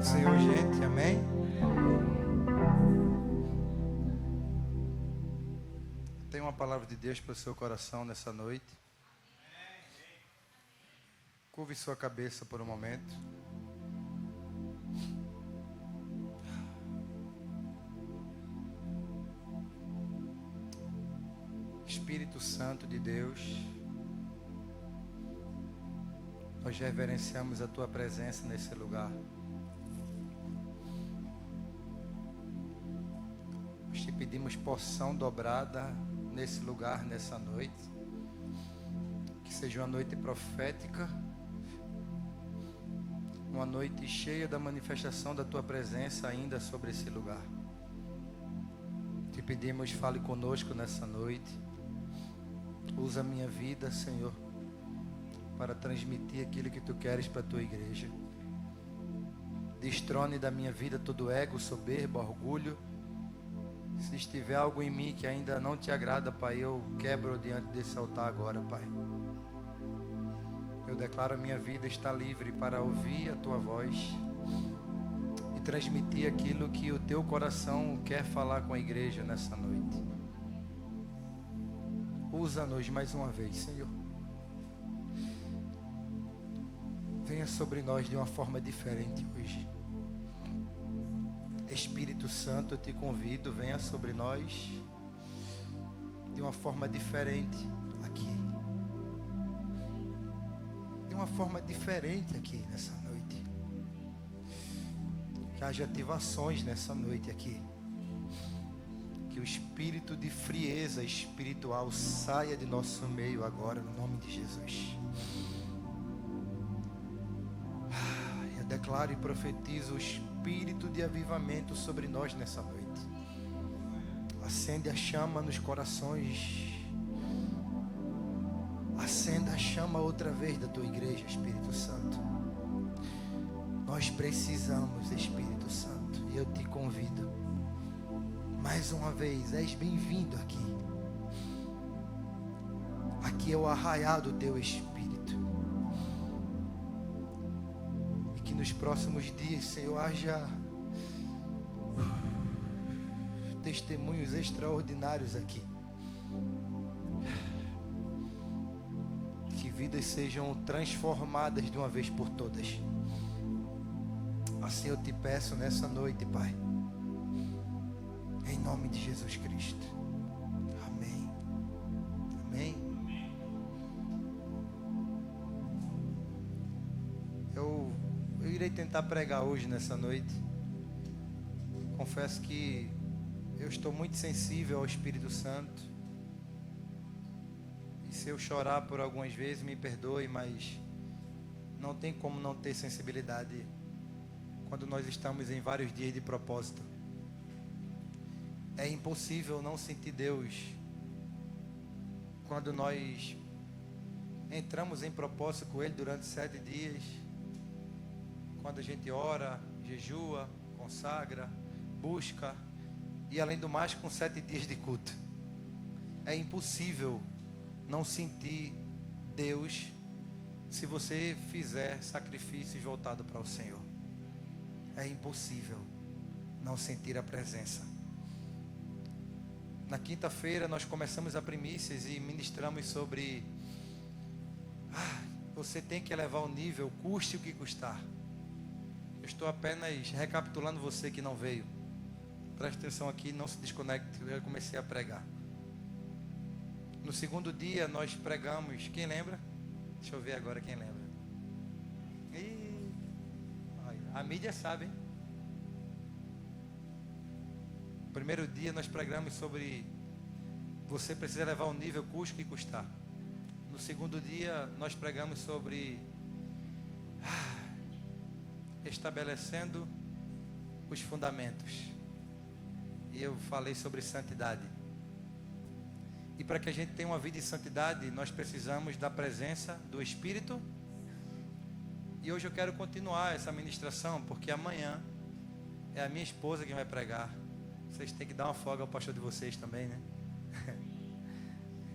do Senhor, gente, amém? Tem uma palavra de Deus para o seu coração nessa noite. Curve sua cabeça por um momento. Espírito Santo de Deus, nós reverenciamos a Tua presença nesse lugar. Nós te pedimos porção dobrada nesse lugar, nessa noite. Que seja uma noite profética, uma noite cheia da manifestação da Tua presença ainda sobre esse lugar. Te pedimos, fale conosco nessa noite. Usa a minha vida, Senhor, para transmitir aquilo que Tu queres para a Tua igreja. Destrone da minha vida todo ego, soberba, orgulho. Se estiver algo em mim que ainda não Te agrada, Pai, eu quebro diante desse altar agora, Pai. Eu declaro a minha vida está livre para ouvir a Tua voz e transmitir aquilo que o Teu coração quer falar com a igreja nessa noite. Usa-nos mais uma vez, Senhor. Venha sobre nós de uma forma diferente hoje. Espírito Santo, eu te convido, venha sobre nós de uma forma diferente aqui. De uma forma diferente aqui nessa noite. Que haja ativações nessa noite aqui. Que o espírito de frieza espiritual saia de nosso meio agora, no nome de Jesus. Eu declaro e profetizo o espírito de avivamento sobre nós nessa noite. Acende a chama nos corações. Acenda a chama outra vez da tua igreja, Espírito Santo. Nós precisamos, Espírito Santo, e eu te convido. Mais uma vez, és bem-vindo aqui. Aqui é o arraial do Teu Espírito. E que nos próximos dias, Senhor, haja testemunhos extraordinários aqui. Que vidas sejam transformadas de uma vez por todas. Assim eu te peço nessa noite, Pai. Em nome de Jesus Cristo. Amém. Amém. Eu irei tentar pregar hoje nessa noite. Confesso que eu estou muito sensível ao Espírito Santo. E se eu chorar por algumas vezes, me perdoe, mas não tem como não ter sensibilidade quando nós estamos em vários dias de propósito. É impossível não sentir Deus quando nós entramos em propósito com Ele durante 7 dias. Quando a gente ora, jejua, consagra, busca e além do mais com 7 dias de culto. É impossível não sentir Deus se você fizer sacrifícios voltados para o Senhor. É impossível não sentir a presença. Na quinta-feira nós começamos a primícias e ministramos sobre você tem que elevar o nível, custe o que custar. Eu estou apenas recapitulando você que não veio. Preste atenção aqui, não se desconecte, eu já comecei a pregar. No segundo dia nós pregamos, quem lembra? Deixa eu ver agora quem lembra. A mídia sabe, hein? Primeiro dia nós pregamos sobre você precisa levar o nível, custe o que custar. No segundo dia nós pregamos sobre estabelecendo os fundamentos. E eu falei sobre santidade. E para que a gente tenha uma vida de santidade, nós precisamos da presença do Espírito. E hoje eu quero continuar essa ministração, porque amanhã é a minha esposa que vai pregar. Vocês têm que dar uma folga ao pastor de vocês também, né?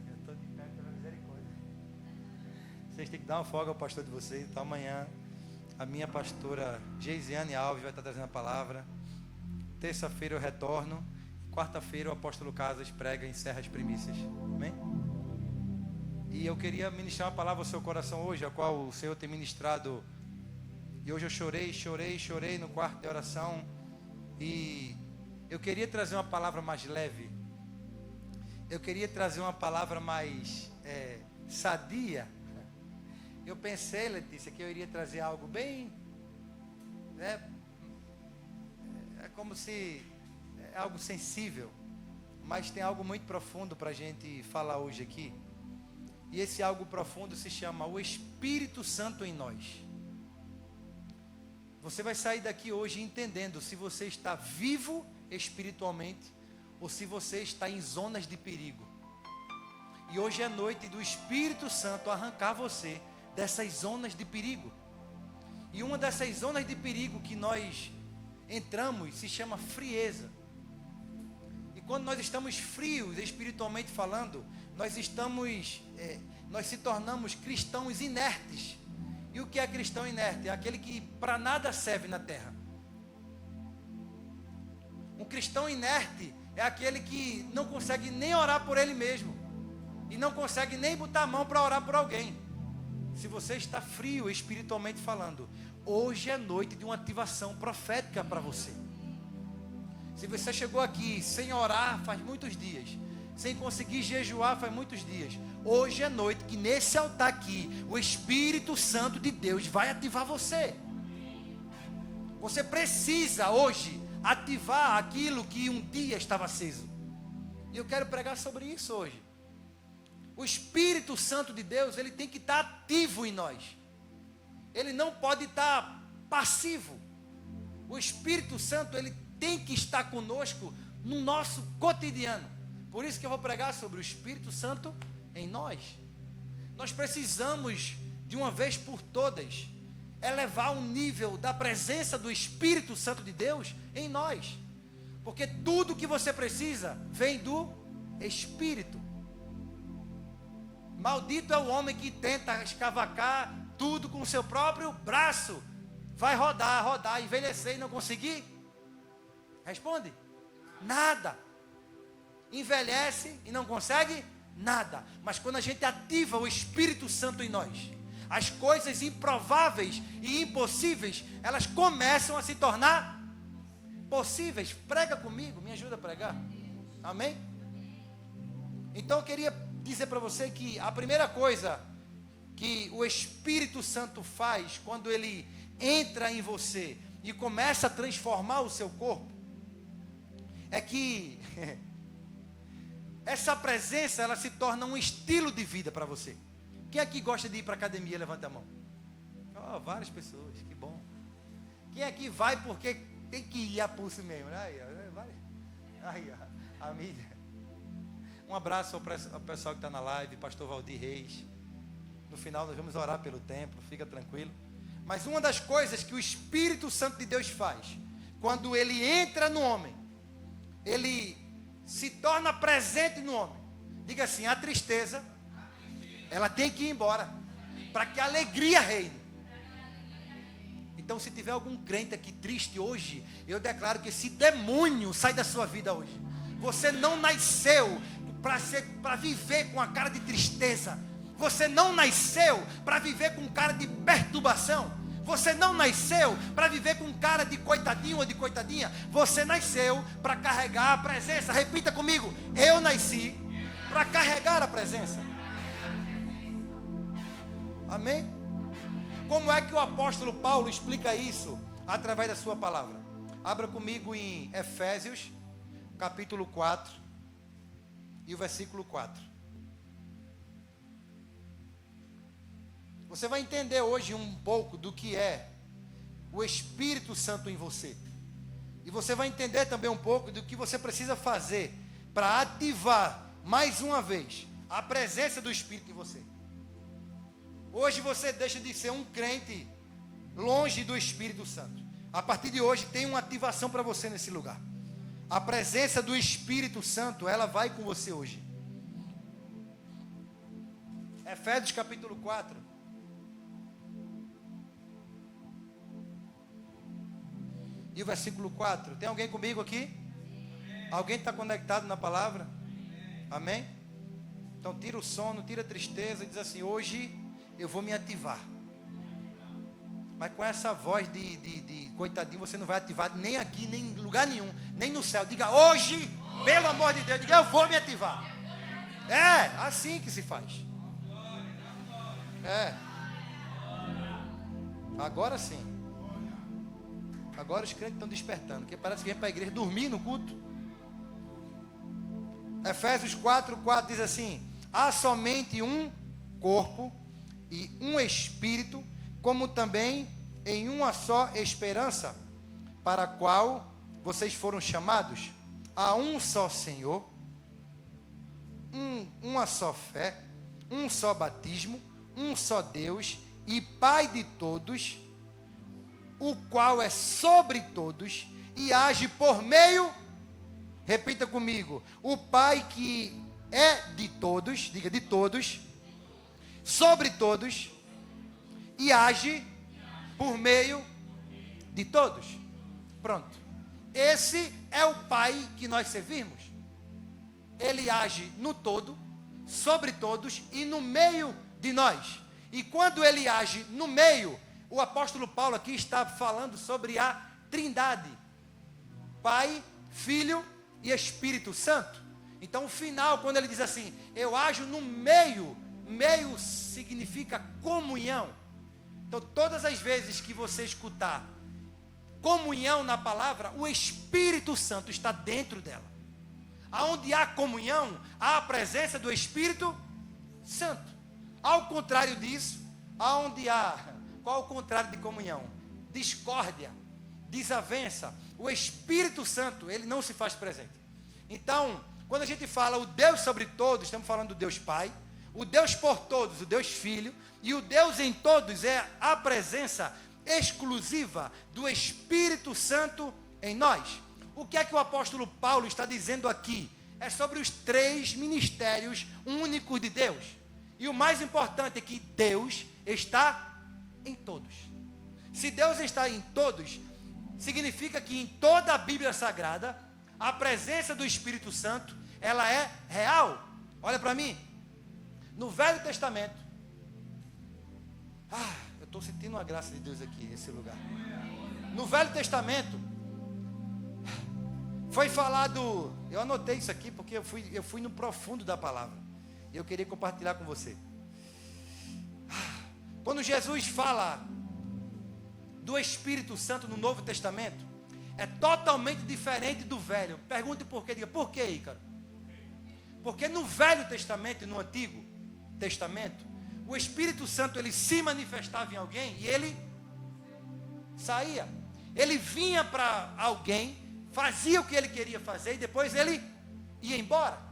Eu estou de pé pela misericórdia. Vocês têm que dar uma folga ao pastor de vocês. Então amanhã A minha pastora Geisiane Alves vai estar trazendo a palavra. Terça-feira eu retorno. Quarta-feira o apóstolo Casas prega e encerra as primícias. Amém? E eu queria ministrar uma palavra ao seu coração hoje, a qual o Senhor tem ministrado. E hoje eu chorei no quarto de oração. E eu queria trazer uma palavra mais leve. Eu queria trazer uma palavra mais sadia. Eu pensei, Letícia, que eu iria trazer algo bem... É como se... É algo sensível. Mas tem algo muito profundo para a gente falar hoje aqui. E esse algo profundo se chama o Espírito Santo em nós. Você vai sair daqui hoje entendendo se você está vivo espiritualmente ou se você está em zonas de perigo. E hoje é noite do Espírito Santo arrancar você dessas zonas de perigo. E uma dessas zonas de perigo que nós entramos se chama frieza. E quando nós estamos frios espiritualmente falando, nós se tornamos cristãos inertes. E o que é cristão inerte? É aquele que para nada serve na terra. Um cristão inerte é aquele que não consegue nem orar por ele mesmo. E não consegue nem botar a mão para orar por alguém. Se você está frio espiritualmente falando, hoje é noite de uma ativação profética para você. Se você chegou aqui sem orar faz muitos dias, sem conseguir jejuar faz muitos dias, hoje é noite que nesse altar aqui, o Espírito Santo de Deus vai ativar você. Você precisa hoje ativar aquilo que um dia estava aceso. E eu quero pregar sobre isso hoje. O Espírito Santo de Deus, ele tem que estar ativo em nós. Ele não pode estar passivo. O Espírito Santo, ele tem que estar conosco no nosso cotidiano. Por isso que eu vou pregar sobre o Espírito Santo em nós. Nós precisamos, de uma vez por todas, elevar o nível da presença do Espírito Santo de Deus em nós. Porque tudo que você precisa vem do Espírito. Maldito é o homem que tenta escavacar tudo com o seu próprio braço. Vai rodar, envelhecer e não conseguir? Responde. Nada. Envelhece e não consegue nada. Mas quando a gente ativa o Espírito Santo em nós, as coisas improváveis e impossíveis, elas começam a se tornar possíveis. Prega comigo, me ajuda a pregar. Amém? Então eu queria dizer para você que a primeira coisa que o Espírito Santo faz quando ele entra em você e começa a transformar o seu corpo é que essa presença ela se torna um estilo de vida para você. Quem aqui gosta de ir para a academia? Levanta a mão. Oh, várias pessoas, que bom. Quem aqui vai porque tem que ir a pulso mesmo? Aí, a mídia. Um abraço ao pessoal que está na live, pastor Valdir Reis. No final nós vamos orar pelo templo, fica tranquilo. Mas uma das coisas que o Espírito Santo de Deus faz, quando ele entra no homem, ele se torna presente no homem. Diga assim, a tristeza, ela tem que ir embora, para que a alegria reine. Então se tiver algum crente aqui triste hoje, eu declaro que esse demônio sai da sua vida hoje. Você não nasceu para viver com a cara de tristeza. Você não nasceu para viver com cara de perturbação. Você não nasceu para viver com cara de coitadinho ou de coitadinha. Você nasceu para carregar a presença. Repita comigo. Eu nasci para carregar a presença. Amém? Como é que o apóstolo Paulo explica isso através da sua palavra? Abra comigo em Efésios, capítulo 4. E o versículo 4. Você vai entender hoje um pouco do que é o Espírito Santo em você. E você vai entender também um pouco do que você precisa fazer para ativar mais uma vez a presença do Espírito em você. Hoje você deixa de ser um crente longe do Espírito Santo. A partir de hoje tem uma ativação para você nesse lugar. A presença do Espírito Santo, ela vai com você hoje. Efésios capítulo 4. E o versículo 4. Tem alguém comigo aqui? Alguém está conectado na palavra? Amém? Então tira o sono, tira a tristeza e diz assim: hoje eu vou me ativar. Mas com essa voz de coitadinho, você não vai ativar nem aqui, nem em lugar nenhum, nem no céu. Diga: hoje, pelo amor de Deus, diga: eu vou me ativar. É, assim que se faz. É. Agora sim. Agora os crentes estão despertando, porque parece que vem para a igreja dormir no culto. Efésios 4:4 diz assim: há somente um corpo e um espírito, como também em uma só esperança, para a qual vocês foram chamados. Há um só Senhor, uma só fé, um só batismo, um só Deus e Pai de todos, o qual é sobre todos e age por meio, repita comigo, o Pai que é de todos, diga de todos, sobre todos e age por meio de todos. Pronto. Esse é o Pai que nós servimos. Ele age no todo, sobre todos e no meio de nós. E quando ele age no meio, o apóstolo Paulo aqui está falando sobre a Trindade: Pai, Filho e Espírito Santo. Então o final, quando ele diz assim: eu ajo no meio, meio significa comunhão. Então todas as vezes que você escutar comunhão na palavra, o Espírito Santo está dentro dela. Aonde há comunhão, há a presença do Espírito Santo. Ao contrário disso, aonde há, qual é o contrário de comunhão? Discórdia, desavença. O Espírito Santo, ele não se faz presente. Então, quando a gente fala o Deus sobre todos, estamos falando do Deus Pai, o Deus por todos, o Deus Filho, e o Deus em todos é a presença exclusiva do Espírito Santo em nós. O que é que o apóstolo Paulo está dizendo aqui? É sobre os 3 ministérios únicos de Deus. E o mais importante é que Deus está em todos. Se Deus está em todos, significa que em toda a Bíblia Sagrada, a presença do Espírito Santo, ela é real. Olha para mim. No Velho Testamento, eu estou sentindo a graça de Deus aqui, nesse lugar. No Velho Testamento, foi falado, eu anotei isso aqui porque eu fui no profundo da palavra. E eu queria compartilhar com você. Quando Jesus fala do Espírito Santo no Novo Testamento, é totalmente diferente do Velho. Pergunte por quê, diga: por quê, Ícaro? Porque no Velho Testamento e no Antigo Testamento, o Espírito Santo, ele se manifestava em alguém e ele saía. Ele vinha para alguém, fazia o que ele queria fazer e depois ele ia embora.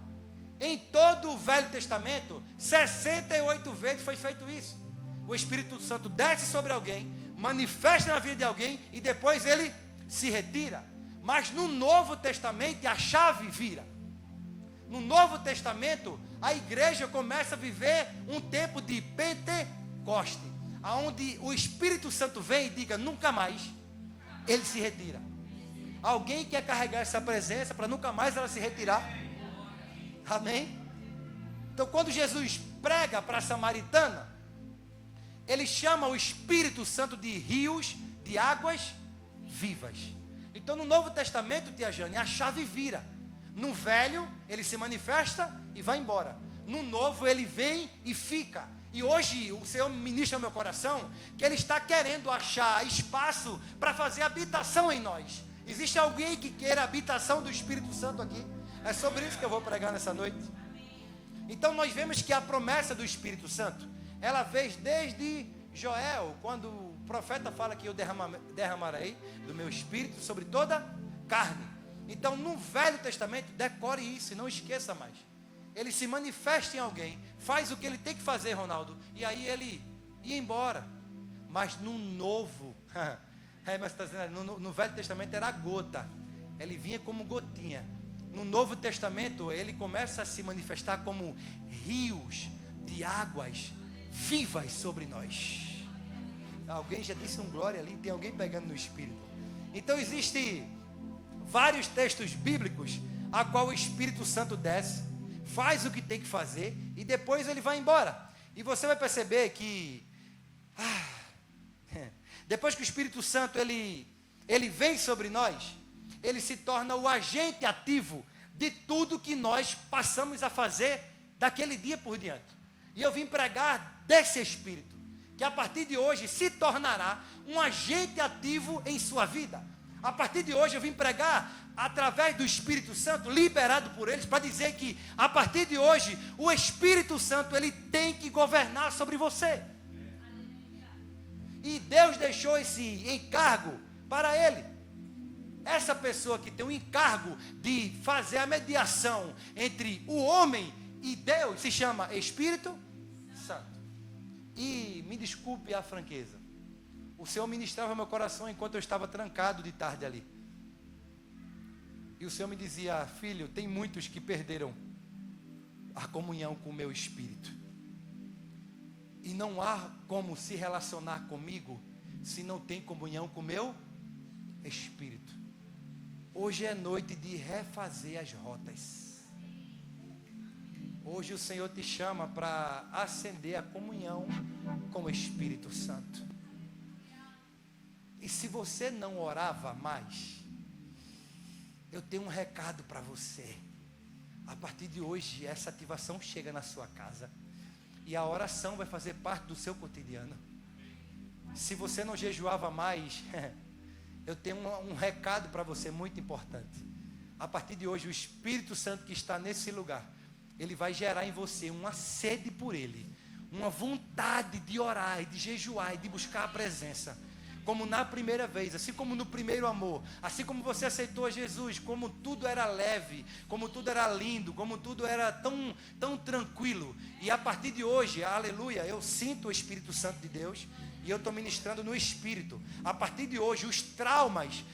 Em todo o Velho Testamento, 68 vezes foi feito isso. O Espírito Santo desce sobre alguém, manifesta na vida de alguém e depois ele se retira. Mas no Novo Testamento a chave vira. No Novo Testamento a igreja começa a viver um tempo de Pentecoste, onde o Espírito Santo vem e diga: nunca mais. Ele se retira. Alguém quer carregar essa presença para nunca mais ela se retirar? Amém? Então quando Jesus prega para a samaritana, ele chama o Espírito Santo de rios de águas vivas. Então no Novo Testamento, tia Jane, a chave vira. No Velho, ele se manifesta e vai embora. No Novo, ele vem e fica. E hoje, o Senhor ministra ao meu coração que ele está querendo achar espaço para fazer habitação em nós. Existe alguém que queira a habitação do Espírito Santo aqui? É sobre isso que eu vou pregar nessa noite. Então nós vemos que a promessa do Espírito Santo, ela veio desde Joel, quando o profeta fala que eu derramarei do meu Espírito sobre toda carne. Então no Velho Testamento, decore isso e não esqueça mais. Ele se manifesta em alguém, faz o que ele tem que fazer, Ronaldo, e aí ele ia embora. Mas no Novo, mas tá dizendo, no Velho Testamento era gota, ele vinha como gotinha. No Novo Testamento, ele começa a se manifestar como rios de águas vivas sobre nós. Alguém já disse um glória ali, tem alguém pegando no Espírito. Então existem vários textos bíblicos a qual o Espírito Santo desce, faz o que tem que fazer e depois ele vai embora. E você vai perceber que depois que o Espírito Santo ele vem sobre nós, ele se torna o agente ativo de tudo que nós passamos a fazer daquele dia por diante. E eu vim pregar desse Espírito, que a partir de hoje se tornará um agente ativo em sua vida. A partir de hoje eu vim pregar através do Espírito Santo, liberado por eles, para dizer que a partir de hoje o Espírito Santo ele tem que governar sobre você. E Deus deixou esse encargo para ele. Essa pessoa que tem o encargo de fazer a mediação entre o homem e Deus se chama Espírito Santo. E me desculpe a franqueza, o Senhor ministrava meu coração enquanto eu estava trancado de tarde ali. E o Senhor me dizia: filho, tem muitos que perderam a comunhão com o meu Espírito. E não há como se relacionar comigo se não tem comunhão com o meu Espírito. Hoje é noite de refazer as rotas. Hoje o Senhor te chama para acender a comunhão com o Espírito Santo. E se você não orava mais, eu tenho um recado para você. A partir de hoje, essa ativação chega na sua casa. E a oração vai fazer parte do seu cotidiano. Se você não jejuava mais, eu tenho um recado para você muito importante. A partir de hoje, o Espírito Santo que está nesse lugar, ele vai gerar em você uma sede por ele, uma vontade de orar e de jejuar e de buscar a presença. Como na primeira vez, assim como no primeiro amor, assim como você aceitou Jesus, como tudo era leve, como tudo era lindo, como tudo era tão tranquilo. E a partir de hoje, aleluia, eu sinto o Espírito Santo de Deus e eu estou ministrando no Espírito. A partir de hoje, os traumas,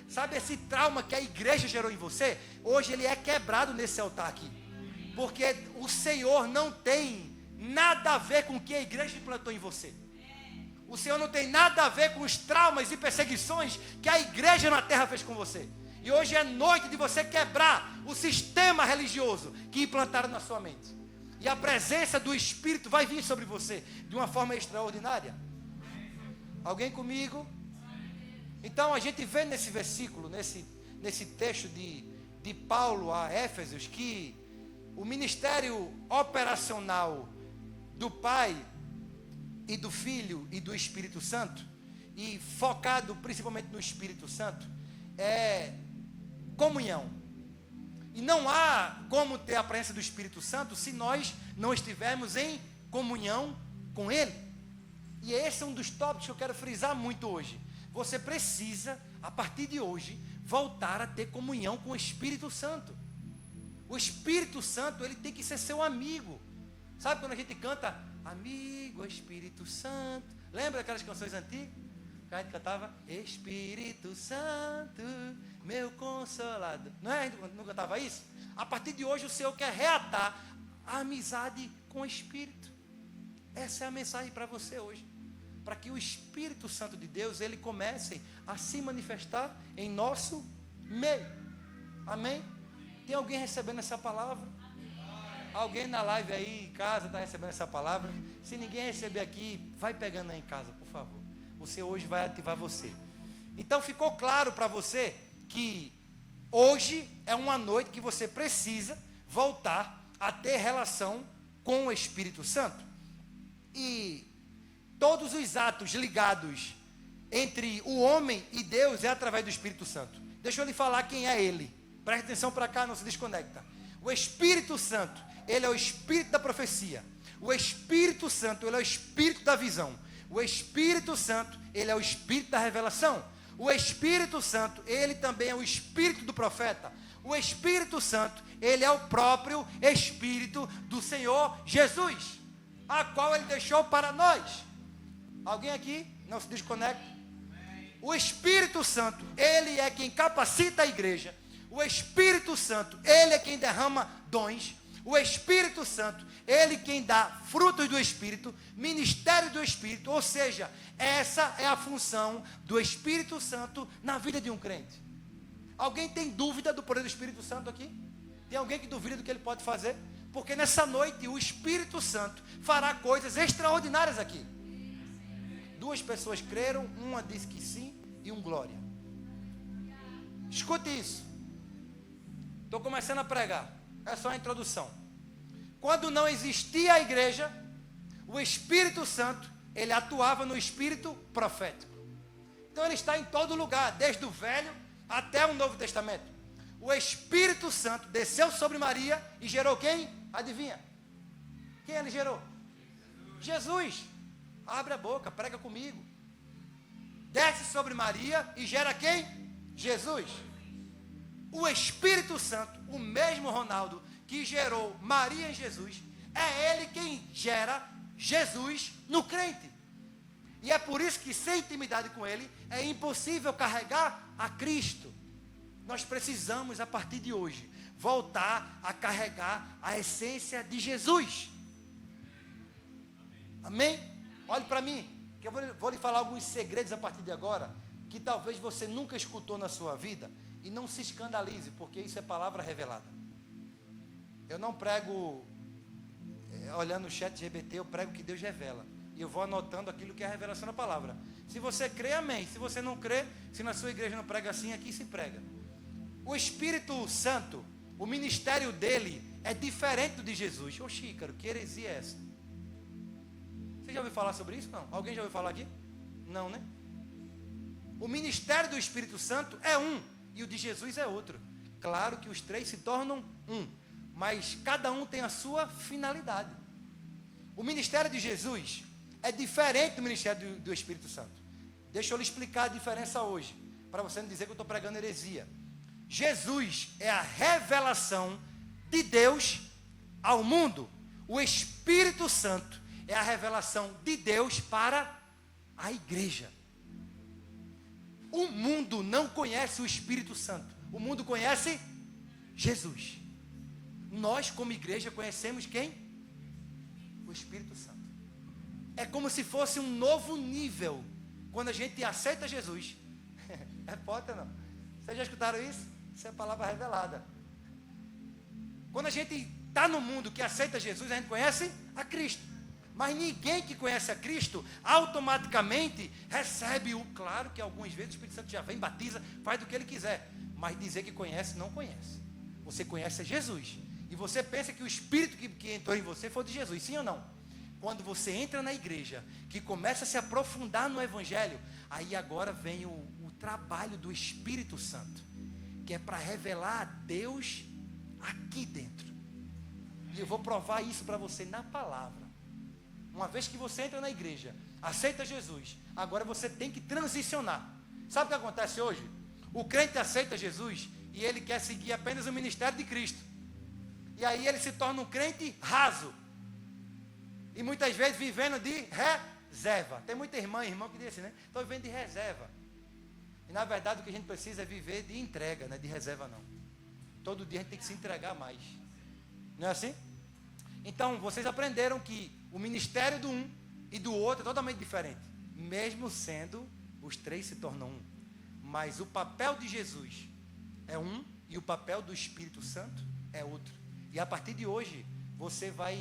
sabe esse trauma que a igreja gerou em você? Hoje ele é quebrado nesse altar aqui. Porque o Senhor não tem nada a ver com o que a igreja implantou em você. O Senhor não tem nada a ver com os traumas e perseguições que a igreja na terra fez com você. E hoje é noite de você quebrar o sistema religioso que implantaram na sua mente. E a presença do Espírito vai vir sobre você de uma forma extraordinária. Alguém comigo? Então a gente vê nesse versículo, nesse texto de Paulo a Éfesos, que o ministério operacional do Pai e do Filho e do Espírito Santo, e focado principalmente no Espírito Santo, é comunhão. E não há como ter a presença do Espírito Santo se nós não estivermos em comunhão com Ele. E esse é um dos tópicos que eu quero frisar muito hoje. Você precisa, a partir de hoje, voltar a ter comunhão com o Espírito Santo. O Espírito Santo, ele tem que ser seu amigo. Sabe quando a gente canta, amigo Espírito Santo? Lembra aquelas canções antigas? Que a gente cantava, Espírito Santo, meu consolador. Não é? A gente não cantava isso? A partir de hoje o Senhor quer reatar a amizade com o Espírito. Essa é a mensagem para você hoje. Para que o Espírito Santo de Deus, ele comece a se manifestar em nosso meio. Amém? Tem alguém recebendo essa palavra? Alguém na live aí em casa está recebendo essa palavra? Se ninguém receber aqui, vai pegando aí em casa, por favor. O Senhor hoje vai ativar você. Então ficou claro para você que hoje é uma noite que você precisa voltar a ter relação com o Espírito Santo. E todos os atos ligados entre o homem e Deus é através do Espírito Santo. Deixa eu lhe falar quem é ele. Preste atenção para cá, não se desconecta. O Espírito Santo, ele é o Espírito da profecia. O Espírito Santo, ele é o Espírito da visão. O Espírito Santo, ele é o Espírito da revelação. O Espírito Santo, ele também é o Espírito do profeta. O Espírito Santo, ele é o próprio Espírito do Senhor Jesus, a qual ele deixou para nós. Alguém aqui não se desconecta? O Espírito Santo, ele é quem capacita a igreja. O Espírito Santo, ele é quem derrama dons. O Espírito Santo, ele quem dá frutos do Espírito, ministério do Espírito, ou seja, essa é a função do Espírito Santo na vida de um crente. Alguém tem dúvida do poder do Espírito Santo aqui? Tem alguém que duvida do que ele pode fazer? Porque nessa noite o Espírito Santo fará coisas extraordinárias aqui. 2 pessoas creram, uma disse que sim e um glória. Escute isso. Estou começando a pregar. É só a introdução. Quando não existia a igreja, o Espírito Santo, ele atuava no espírito profético. Então ele está em todo lugar, desde o Velho até o Novo Testamento. O Espírito Santo desceu sobre Maria e gerou quem? Adivinha? Quem ele gerou? Jesus. Abre a boca, prega comigo. Desce sobre Maria e gera quem? Jesus. O Espírito Santo, o mesmo Ronaldo que gerou Maria em Jesus, é ele quem gera Jesus no crente. E é por isso que sem intimidade com ele é impossível carregar a Cristo. Nós precisamos a partir de hoje voltar a carregar a essência de Jesus. Amém? Olhe para mim, que eu vou lhe falar alguns segredos a partir de agora, que talvez você nunca escutou na sua vida. E não se escandalize, porque isso é palavra revelada. Eu não prego olhando o chat GBT, eu prego que Deus revela. E eu vou anotando aquilo que é a revelação da palavra. Se você crê, amém. Se você não crê, se na sua igreja não prega assim, aqui se prega. O Espírito Santo, o ministério dele é diferente do de Jesus. Ô Xícaro, que heresia é essa? Você já ouviu falar sobre isso? Não? Alguém já ouviu falar aqui? Não, né? O ministério do Espírito Santo é um. E o de Jesus é outro. Claro que os 3 se tornam um, mas cada um tem a sua finalidade. O ministério de Jesus é diferente do ministério do Espírito Santo. Deixa eu lhe explicar a diferença hoje, para você não dizer que eu estou pregando heresia. Jesus é a revelação de Deus ao mundo. O Espírito Santo é a revelação de Deus para a igreja. O mundo não conhece o Espírito Santo. O mundo conhece Jesus. Nós, como igreja, conhecemos quem? O Espírito Santo. É como se fosse um novo nível. Quando a gente aceita Jesus. É forte ou não? Vocês já escutaram isso? Isso é palavra revelada. Quando a gente está no mundo que aceita Jesus, a gente conhece a Cristo. Mas ninguém que conhece a Cristo, automaticamente recebe o... Claro que algumas vezes o Espírito Santo já vem, batiza, faz do que ele quiser. Mas dizer que conhece, não conhece. Você conhece Jesus. E você pensa que o Espírito que entrou em você foi de Jesus, sim ou não? Quando você entra na igreja, que começa a se aprofundar no Evangelho, aí agora vem o trabalho do Espírito Santo, que é para revelar a Deus aqui dentro. E eu vou provar isso para você na palavra. Uma vez que você entra na igreja, aceita Jesus, agora você tem que transicionar. Sabe o que acontece hoje? O crente aceita Jesus e ele quer seguir apenas o ministério de Cristo. E aí ele se torna um crente raso. E muitas vezes vivendo de reserva. Tem muita irmã e irmão que diz assim, né? Estou vivendo de reserva. E na verdade o que a gente precisa é viver de entrega, não é de reserva não. Todo dia a gente tem que se entregar mais. Não é assim? Então, vocês aprenderam que o ministério do um e do outro é totalmente diferente. Mesmo sendo, os 3 se tornam um. Mas o papel de Jesus é um e o papel do Espírito Santo é outro. E a partir de hoje, você vai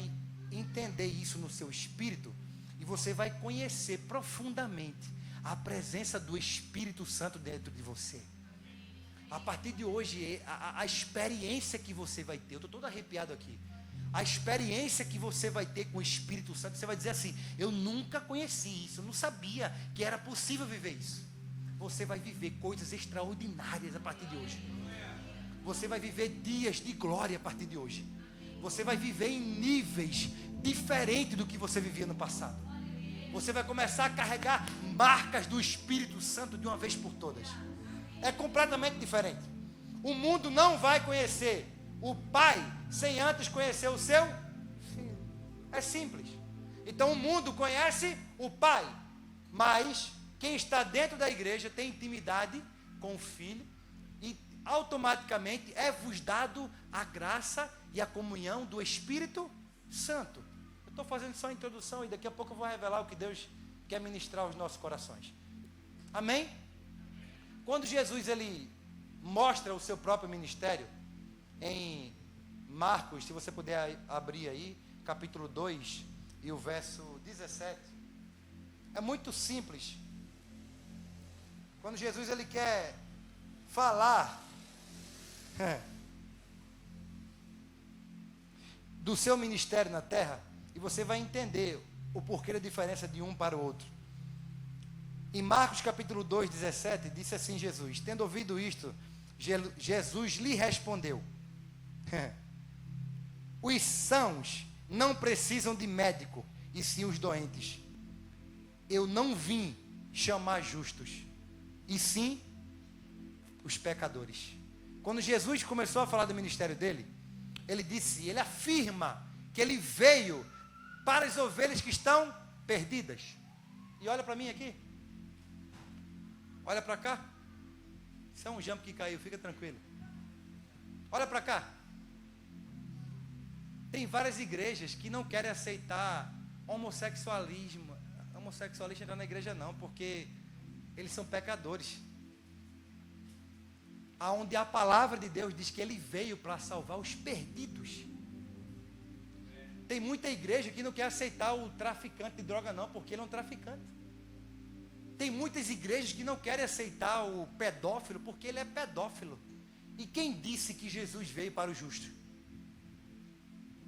entender isso no seu espírito e você vai conhecer profundamente a presença do Espírito Santo dentro de você. A partir de hoje, a experiência que você vai ter, eu estou todo arrepiado aqui. A experiência que você vai ter com o Espírito Santo, você vai dizer assim, eu nunca conheci isso, eu não sabia que era possível viver isso. Você vai viver coisas extraordinárias a partir de hoje. Você vai viver dias de glória a partir de hoje. Você vai viver em níveis diferentes do que você vivia no passado. Você vai começar a carregar marcas do Espírito Santo de uma vez por todas. É completamente diferente. O mundo não vai conhecer o Pai sem antes conhecer o seu Filho. É simples. Então o mundo conhece o Pai, mas quem está dentro da igreja tem intimidade com o Filho e automaticamente é vos dado a graça e a comunhão do Espírito Santo. Eu estou fazendo só a introdução e daqui a pouco eu vou revelar o que Deus quer ministrar aos nossos corações. Amém? Quando Jesus ele mostra o seu próprio ministério, em Marcos, se você puder abrir aí, capítulo 2 e o verso 17, é muito simples. Quando Jesus ele quer falar do seu ministério na terra, e você vai entender o porquê da diferença de um para o outro. Em Marcos capítulo 2, 17, disse assim Jesus: tendo ouvido isto, Jesus lhe respondeu: os sãos não precisam de médico, e sim os doentes. Eu não vim chamar justos, e sim os pecadores. Quando Jesus começou a falar do ministério dele, ele afirma que ele veio para as ovelhas que estão perdidas. E olha para mim aqui. Olha para cá. Isso é um jump que caiu, fica tranquilo. Olha para cá. Tem várias igrejas que não querem aceitar homossexualismo. Homossexualista entrar na igreja não, porque eles são pecadores. Aonde a palavra de Deus diz que ele veio para salvar os perdidos. Tem muita igreja que não quer aceitar o traficante de droga não, porque ele é um traficante. Tem muitas igrejas que não querem aceitar o pedófilo, porque ele é pedófilo. E quem disse que Jesus veio para o justo?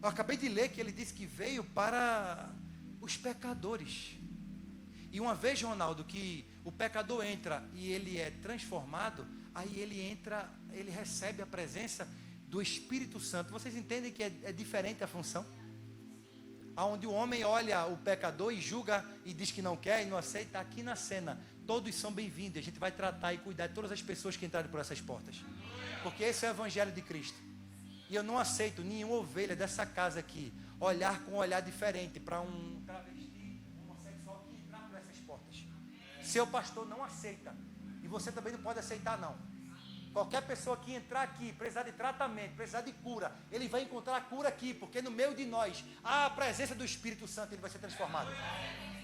Eu acabei de ler que ele disse que veio para os pecadores. E uma vez, Ronaldo, que o pecador entra e ele é transformado, aí ele entra, ele recebe a presença do Espírito Santo. Vocês entendem que é diferente a função? Onde o homem olha o pecador e julga e diz que não quer e não aceita, aqui na cena, todos são bem-vindos. A gente vai tratar e cuidar de todas as pessoas que entrarem por essas portas. Porque esse é o Evangelho de Cristo. E eu não aceito nenhuma ovelha dessa casa aqui olhar com um olhar diferente para um travesti homossexual que entrar por essas portas. Seu pastor não aceita. E você também não pode aceitar, não. Qualquer pessoa que entrar aqui, precisar de tratamento, precisar de cura, ele vai encontrar a cura aqui, porque no meio de nós há a presença do Espírito Santo, ele vai ser transformado.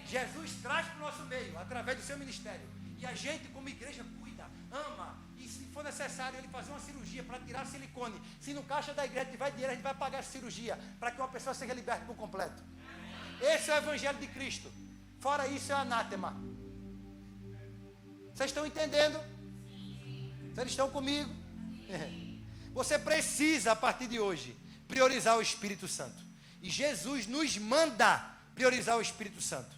Jesus traz para o nosso meio, através do seu ministério. E a gente, como igreja, cuida, ama. E se for necessário ele fazer uma cirurgia para tirar silicone, se no caixa da igreja tiver dinheiro, a gente vai pagar essa cirurgia, para que uma pessoa seja liberta por completo. Esse é o Evangelho de Cristo. Fora isso é anátema. Vocês estão entendendo? Vocês estão comigo? Você precisa, a partir de hoje, priorizar o Espírito Santo. E Jesus nos manda priorizar o Espírito Santo.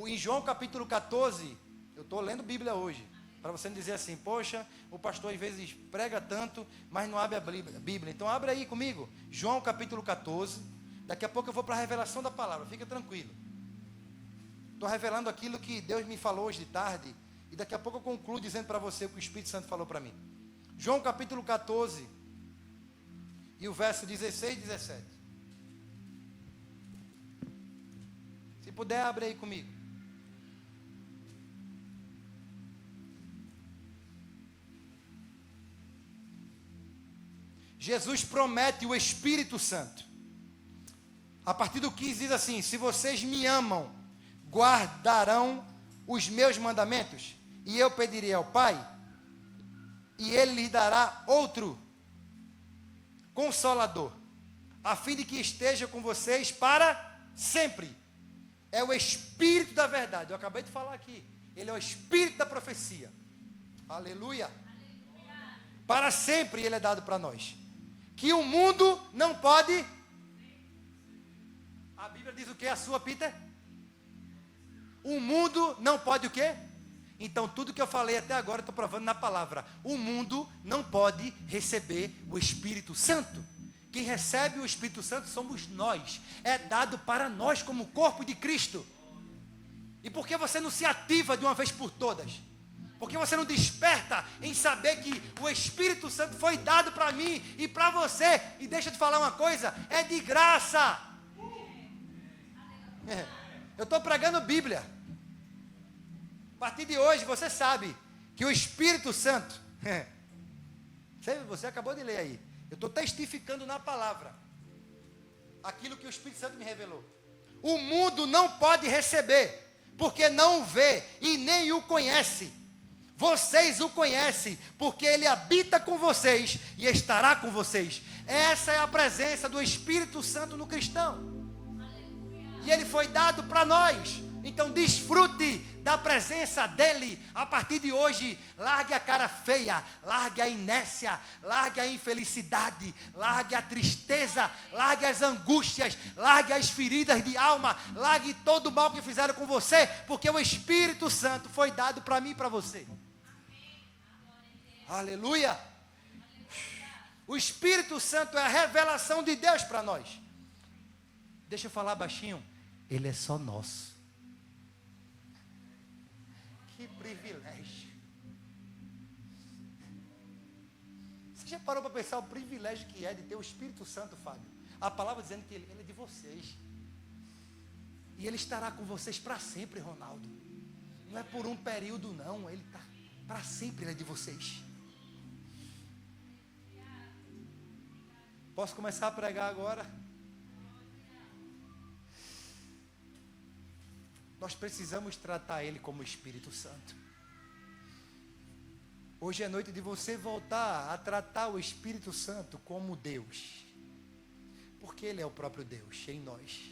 Em João capítulo 14, eu estou lendo Bíblia hoje, para você não dizer assim, poxa, o pastor às vezes prega tanto, mas não abre a Bíblia. Então abre aí comigo, João capítulo 14, daqui a pouco eu vou para a revelação da palavra, fica tranquilo. Estou revelando aquilo que Deus me falou hoje de tarde, e daqui a pouco eu concluo dizendo para você o que o Espírito Santo falou para mim. João capítulo 14, e o verso 16 e 17. Se puder, abre aí comigo. Jesus promete o Espírito Santo. A partir do 15 diz assim: se vocês me amam, guardarão os meus mandamentos, e eu pedirei ao Pai, e Ele lhes dará outro Consolador, a fim de que esteja com vocês para sempre. É o Espírito da verdade. Eu acabei de falar aqui. Ele é o Espírito da profecia. Aleluia. Para sempre Ele é dado para nós. Que o mundo não pode. A Bíblia diz o que? A sua, Peter? O mundo não pode o quê? Então tudo que eu falei até agora, eu estou provando na palavra. O mundo não pode receber o Espírito Santo. Quem recebe o Espírito Santo somos nós. É dado para nós como corpo de Cristo. E por que você não se ativa de uma vez por todas? Por que você não desperta em saber que o Espírito Santo foi dado para mim e para você? E deixa eu te falar uma coisa, é de graça. Eu estou pregando Bíblia. A partir de hoje você sabe que o Espírito Santo, você acabou de ler aí, Eu estou testificando na palavra aquilo que o Espírito Santo me revelou. O mundo não pode receber, porque não o vê e nem o conhece. Vocês o conhecem, porque Ele habita com vocês e estará com vocês. Essa é a presença do Espírito Santo no cristão. E Ele foi dado para nós. Então desfrute da presença dEle. A partir de hoje, largue a cara feia, largue a inércia, largue a infelicidade, largue a tristeza, largue as angústias, largue as feridas de alma, largue todo o mal que fizeram com você, porque o Espírito Santo foi dado para mim e para você. Aleluia! O Espírito Santo é a revelação de Deus para nós. Deixa eu falar baixinho. Ele é só nosso. Que privilégio. Você já parou para pensar o privilégio que é de ter o Espírito Santo, Fábio? A palavra dizendo que ele é de vocês. E Ele estará com vocês para sempre, Ronaldo. Não é por um período, não. Ele está para sempre, Ele é de vocês. Posso começar a pregar agora? Nós precisamos tratar Ele como Espírito Santo. Hoje é noite de você voltar a tratar o Espírito Santo como Deus. Porque Ele é o próprio Deus em nós.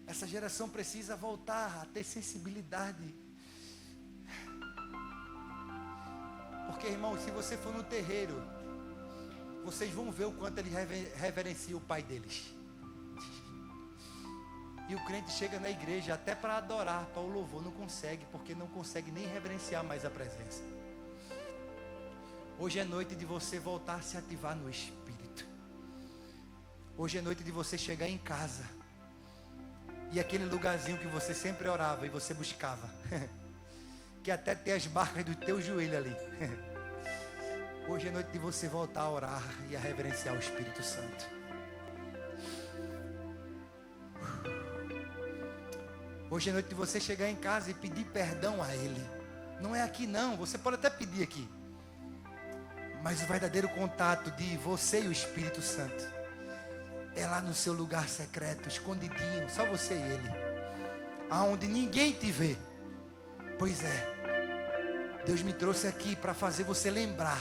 Essa geração precisa voltar a ter sensibilidade. Porque, irmão, se você for no terreiro, vocês vão ver o quanto ele reverencia o pai deles. E o crente chega na igreja até para adorar, para o louvor, não consegue, porque não consegue nem reverenciar mais a presença. Hoje é noite de você voltar a se ativar no Espírito. Hoje é noite de você chegar em casa e aquele lugarzinho que você sempre orava e você buscava, que até tem as marcas do teu joelho ali. Hoje é noite de você voltar a orar e a reverenciar o Espírito Santo. Hoje é noite de você chegar em casa e pedir perdão a Ele. Não é aqui não, você pode até pedir aqui. Mas o verdadeiro contato de você e o Espírito Santo é lá no seu lugar secreto, escondidinho, só você e Ele. Aonde ninguém te vê. Pois é, Deus me trouxe aqui para fazer você lembrar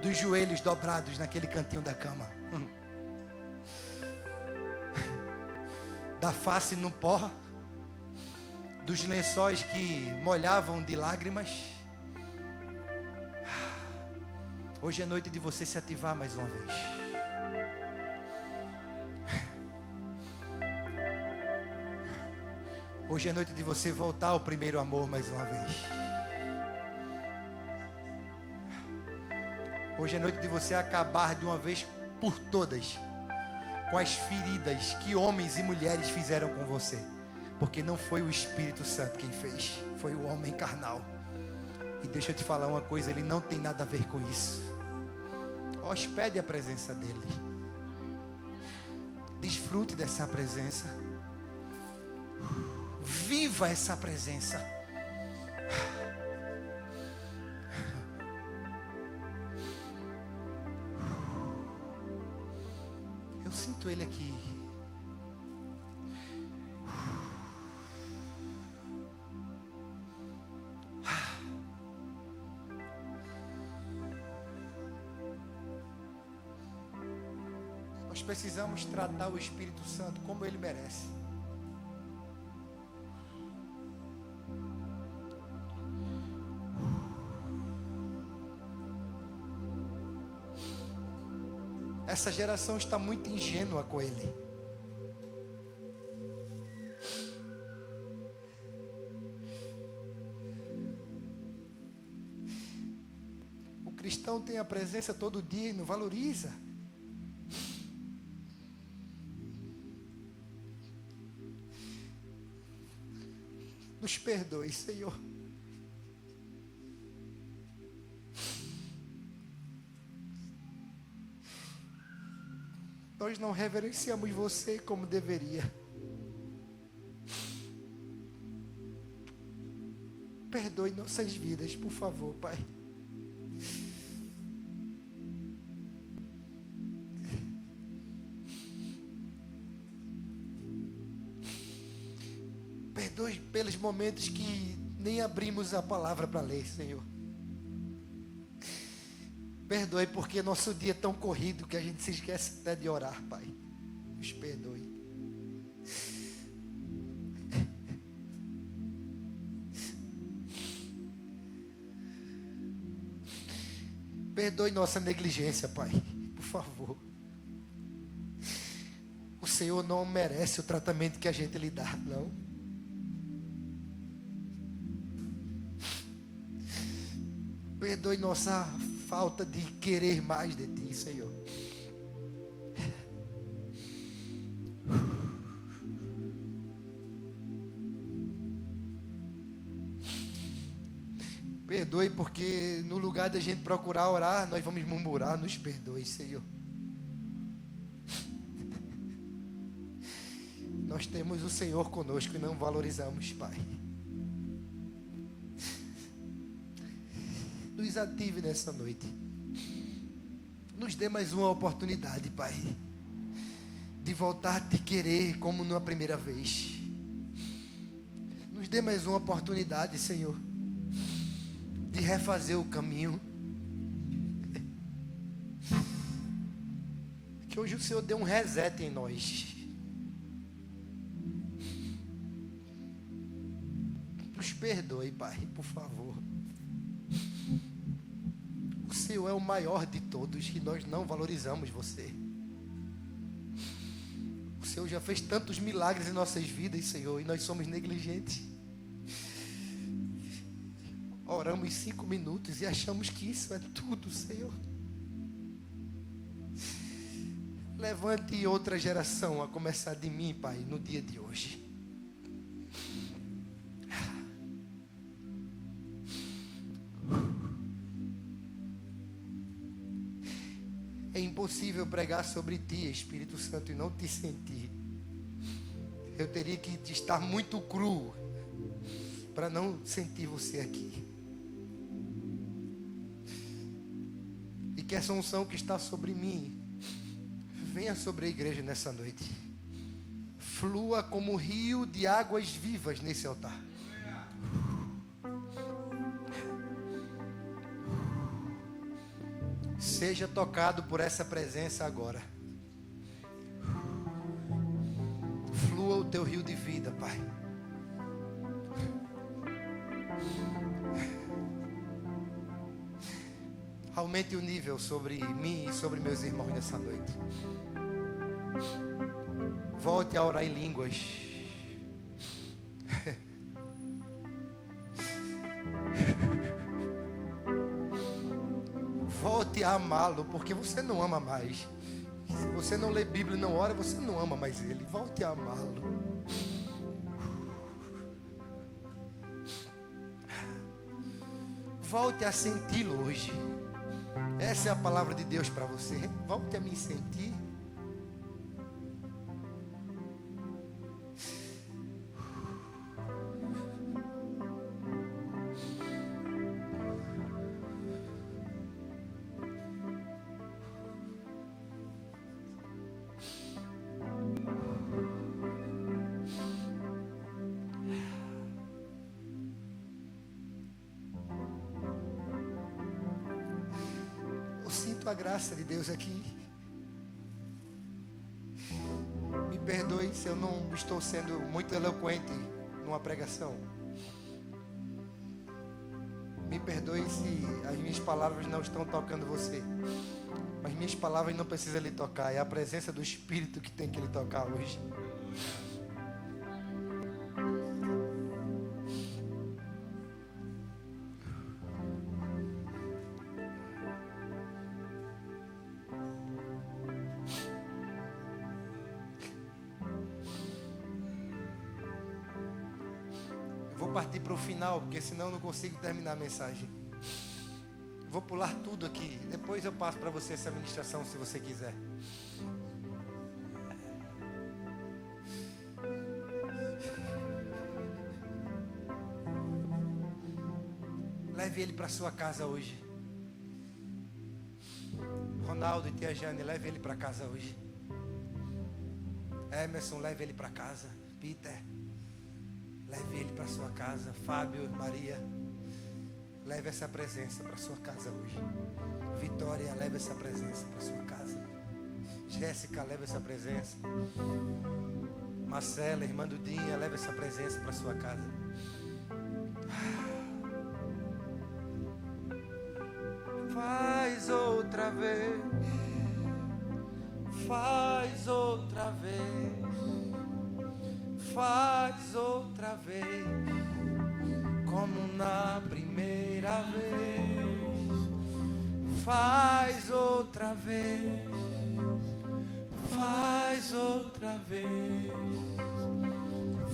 dos joelhos dobrados naquele cantinho da cama, da face no pó, dos lençóis que molhavam de lágrimas. Hoje é noite de você se ativar mais uma vez. Hoje é noite de você voltar ao primeiro amor mais uma vez. Hoje é noite de você acabar de uma vez por todas com as feridas que homens e mulheres fizeram com você. Porque não foi o Espírito Santo quem fez, foi o homem carnal. E deixa eu te falar uma coisa, ele não tem nada a ver com isso. Hospede a presença dele. Desfrute dessa presença. Viva essa presença. Eu sinto ele aqui. Nós precisamos tratar o Espírito Santo como ele merece. Essa geração está muito ingênua com ele. O cristão tem a presença todo dia e não valoriza. Nos perdoe, Senhor. Nós não reverenciamos você como deveria. nossas vidas, por favor, Pai. Perdoe pelos momentos que nem abrimos a palavra para ler, Senhor. Perdoe porque nosso dia é tão corrido que a gente se esquece até de orar, Pai. Nos perdoe. Perdoe nossa negligência, Pai, por favor. O Senhor não merece o tratamento que a gente lhe dá, não. Perdoe nossa falta de querer mais de Ti, Senhor. Perdoe porque no lugar da gente procurar orar, nós vamos murmurar. Nos perdoe, Senhor. Nós temos o Senhor conosco e não valorizamos, Pai. Nos ative nessa noite. Nos dê mais uma oportunidade, Pai, de voltar a te querer como na primeira vez. Nos dê mais uma oportunidade, Senhor, de refazer o caminho. Que hoje o Senhor dê um reset em nós. Nos perdoe, Pai, por favor. O Senhor é o maior de todos e nós não valorizamos você. O Senhor já fez tantos milagres em nossas vidas, Senhor, e nós somos negligentes. Oramos 5 minutos e achamos que isso é tudo, Senhor. Levante outra geração a começar de mim, Pai, no dia de hoje. É impossível pregar sobre Ti, Espírito Santo, e não te sentir. Eu teria que estar muito cru para não sentir você aqui. E que essa unção que está sobre mim venha sobre a igreja nessa noite. Flua como rio de águas vivas nesse altar. Seja tocado por essa presença agora. Flua o teu rio de vida, Pai. Aumente o nível sobre mim e sobre meus irmãos nessa noite. Volte a orar em línguas. Volte a amá-lo, porque você não ama mais. Se você não lê Bíblia e não ora, você não ama mais Ele. Volte a amá-lo. Volte a senti-lo hoje. Essa é a palavra de Deus para você. Volte a me sentir. A graça de Deus aqui. Me perdoe se eu não estou sendo muito eloquente numa pregação. Me perdoe se as minhas palavras não estão tocando você. Mas minhas palavras não precisam lhe tocar. É a presença do Espírito que tem que lhe tocar hoje. Partir para o final, porque senão eu não consigo terminar a mensagem. Vou pular tudo aqui. Depois eu passo para você essa ministração, se você quiser. Leve ele para sua casa hoje. Ronaldo e tia Jane, leve ele para casa hoje. Emerson, leve ele para casa. Peter, leve ele para sua casa. Fábio, Maria, leve essa presença para sua casa hoje. Vitória, leve essa presença para sua casa. Jéssica, leve essa presença. Marcela, irmã Dudinha, leve essa presença para sua casa. Faz outra vez. Faz outra vez. Faz outra vez. Como na primeira vez. Faz outra vez. Faz outra vez.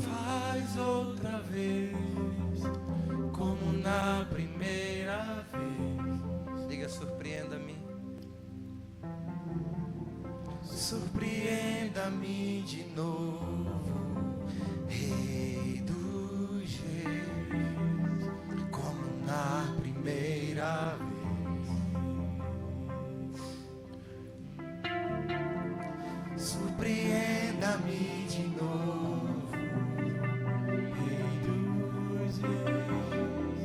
Faz outra vez. Como na primeira vez. Diga, surpreenda-me. Surpreenda-me de novo, Rei dos Reis, como na primeira vez. Surpreenda-me de novo, Rei dos Reis,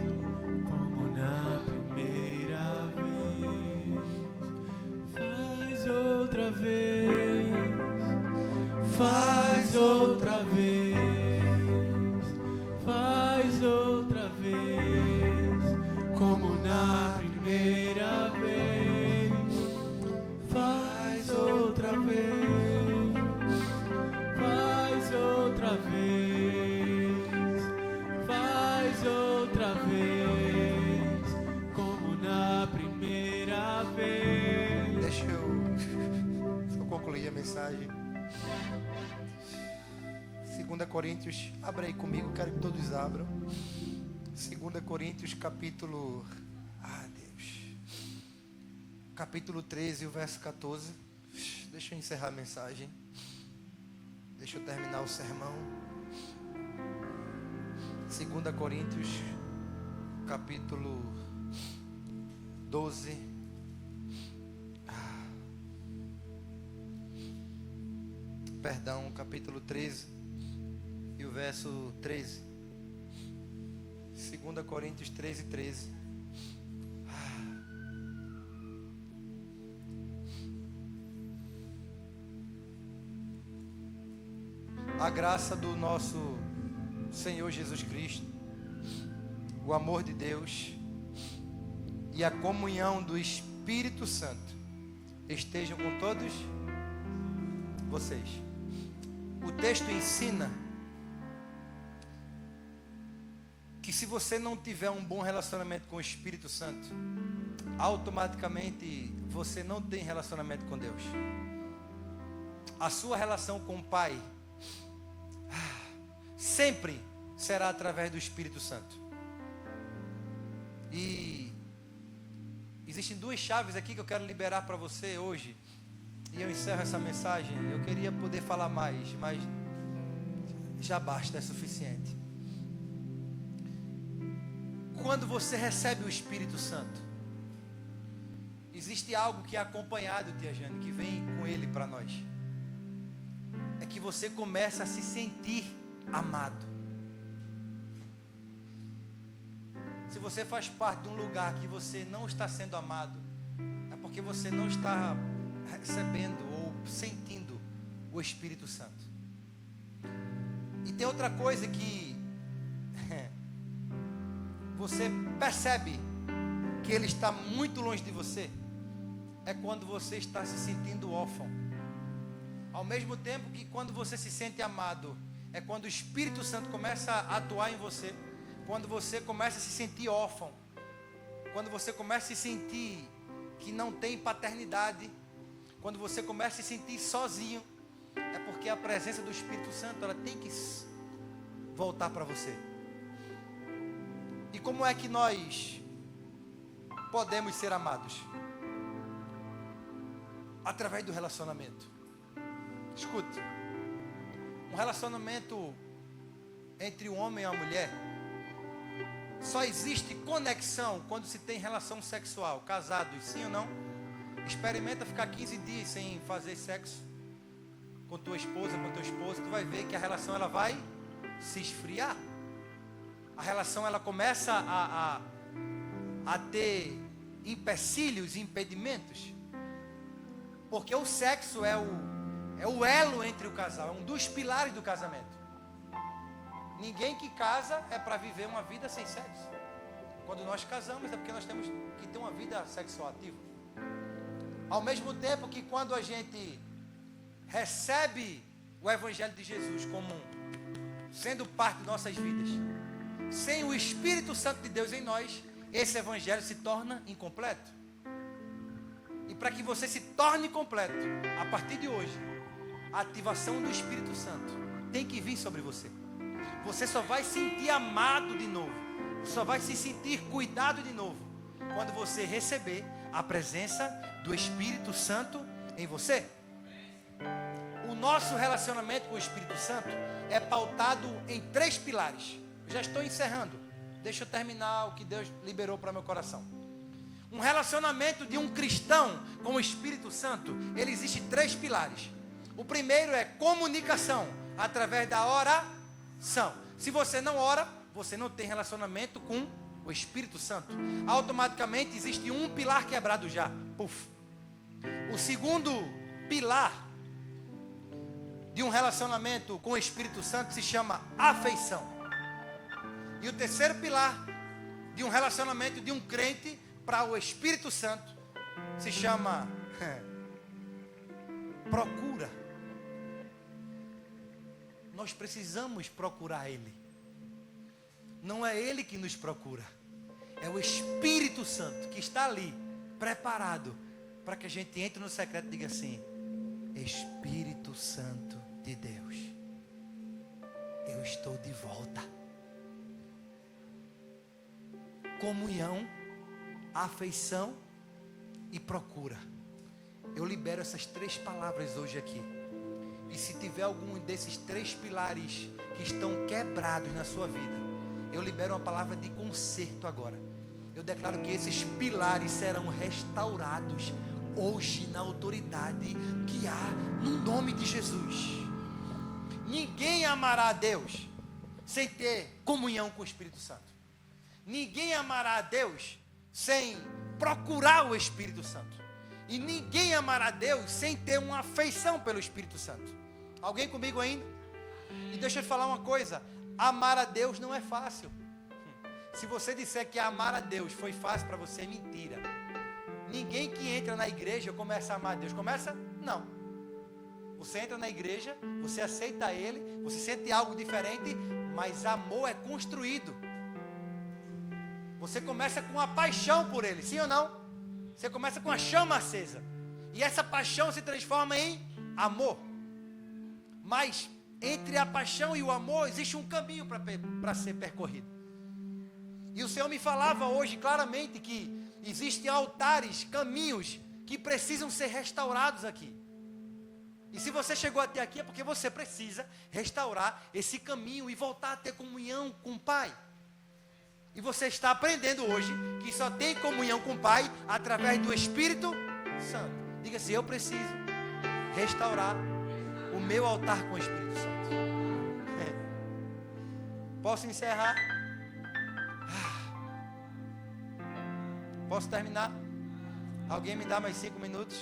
como na primeira vez. Faz outra vez. Faz outra vez, faz outra vez, como na primeira vez. Faz outra vez, faz outra vez, faz outra vez, como na primeira vez. Deixa eu concluir a mensagem. 2 Coríntios, abre aí comigo, quero que todos abram. 2 Coríntios, capítulo, capítulo 13, o verso 14. Deixa eu encerrar a mensagem. Deixa eu terminar o sermão. 2 Coríntios, capítulo 12. Perdão, capítulo 13. E o verso 13. 2 Coríntios 13, 13. A graça do nosso Senhor Jesus Cristo, o amor de Deus e a comunhão do Espírito Santo estejam com todos vocês. O texto ensina que se você não tiver um bom relacionamento com o Espírito Santo, automaticamente você não tem relacionamento com Deus. A sua relação com o Pai sempre será através do Espírito Santo. E existem duas chaves aqui que eu quero liberar para você hoje. E eu encerro essa mensagem. Eu queria poder falar mais, mas já basta, é suficiente. Quando você recebe o Espírito Santo, existe algo que é acompanhado, tia Jane, que vem com ele para nós. É que você começa a se sentir amado. Se você faz parte de um lugar que você não está sendo amado, é porque você não está recebendo ou sentindo o Espírito Santo. E tem outra coisa que você percebe que ele está muito longe de você, é quando você está se sentindo órfão. Ao mesmo tempo que quando você se sente amado, é quando o Espírito Santo começa a atuar em você, quando você começa a se sentir órfão, quando você começa a se sentir que não tem paternidade, quando você começa a se sentir sozinho, é porque a presença do Espírito Santo, ela tem que voltar para você. E como é que nós podemos ser amados? Através do relacionamento. Escute, um relacionamento entre um homem e uma mulher Só existe conexão quando se tem relação sexual. Casados, sim ou não? Experimenta ficar 15 dias sem fazer sexo com tua esposa, com teu esposo. Tu vai ver que a relação ela vai se esfriar. A relação ela começa a ter empecilhos e impedimentos. Porque o sexo é o elo entre o casal. É um dos pilares do casamento. Ninguém que casa é para viver uma vida sem sexo. Quando nós casamos é porque nós temos que ter uma vida sexual ativa. Ao mesmo tempo que quando a gente recebe o Evangelho de Jesus como sendo parte de nossas vidas, sem o Espírito Santo de Deus em nós, esse Evangelho se torna incompleto. E para que você se torne completo, a partir de hoje, a ativação do Espírito Santo tem que vir sobre você. Você só vai sentir amado de novo. Só vai se sentir cuidado de novo quando você receber a presença do Espírito Santo em você. O nosso relacionamento com o Espírito Santo é pautado em 3 pilares. Já estou encerrando. Deixa eu terminar o que Deus liberou para meu coração. Um relacionamento de um cristão com o Espírito Santo, ele existe 3 pilares. O primeiro é comunicação, através da oração. Se você não ora, você não tem relacionamento com o Espírito Santo. Automaticamente existe um pilar quebrado já. Puf. O segundo pilar de um relacionamento com o Espírito Santo se chama afeição. E o terceiro pilar de um relacionamento de um crente para o Espírito Santo se chama procura. Nós precisamos procurar Ele. Não é Ele que nos procura. É o Espírito Santo que está ali, preparado, para que a gente entre no secreto e diga assim: Espírito Santo de Deus, eu estou de volta. Comunhão, afeição e procura. Eu libero essas 3 palavras hoje aqui. E se tiver algum desses 3 pilares que estão quebrados na sua vida, eu libero uma palavra de conserto agora. Eu declaro que esses pilares serão restaurados hoje na autoridade que há no nome de Jesus. Ninguém amará a Deus sem ter comunhão com o Espírito Santo. Ninguém amará a Deus sem procurar o Espírito Santo. E ninguém amará a Deus sem ter uma afeição pelo Espírito Santo. Alguém comigo ainda? E deixa eu te falar uma coisa. Amar a Deus não é fácil. Se você disser que amar a Deus foi fácil para você, é mentira. Ninguém que entra na igreja começa a amar a Deus. Começa? Não. Você entra na igreja, você aceita Ele, você sente algo diferente, mas amor é construído. Você começa com a paixão por Ele, sim ou não? Você começa com a chama acesa. E essa paixão se transforma em amor. Mas entre a paixão e o amor existe um caminho para ser percorrido. E o Senhor me falava hoje claramente que existem altares, caminhos que precisam ser restaurados aqui. E se você chegou até aqui é porque você precisa restaurar esse caminho e voltar a ter comunhão com o Pai. E você está aprendendo hoje que só tem comunhão com o Pai através do Espírito Santo. Diga assim: eu preciso restaurar o meu altar com o Espírito Santo. Posso encerrar? Posso terminar? Alguém me dá mais 5 minutos?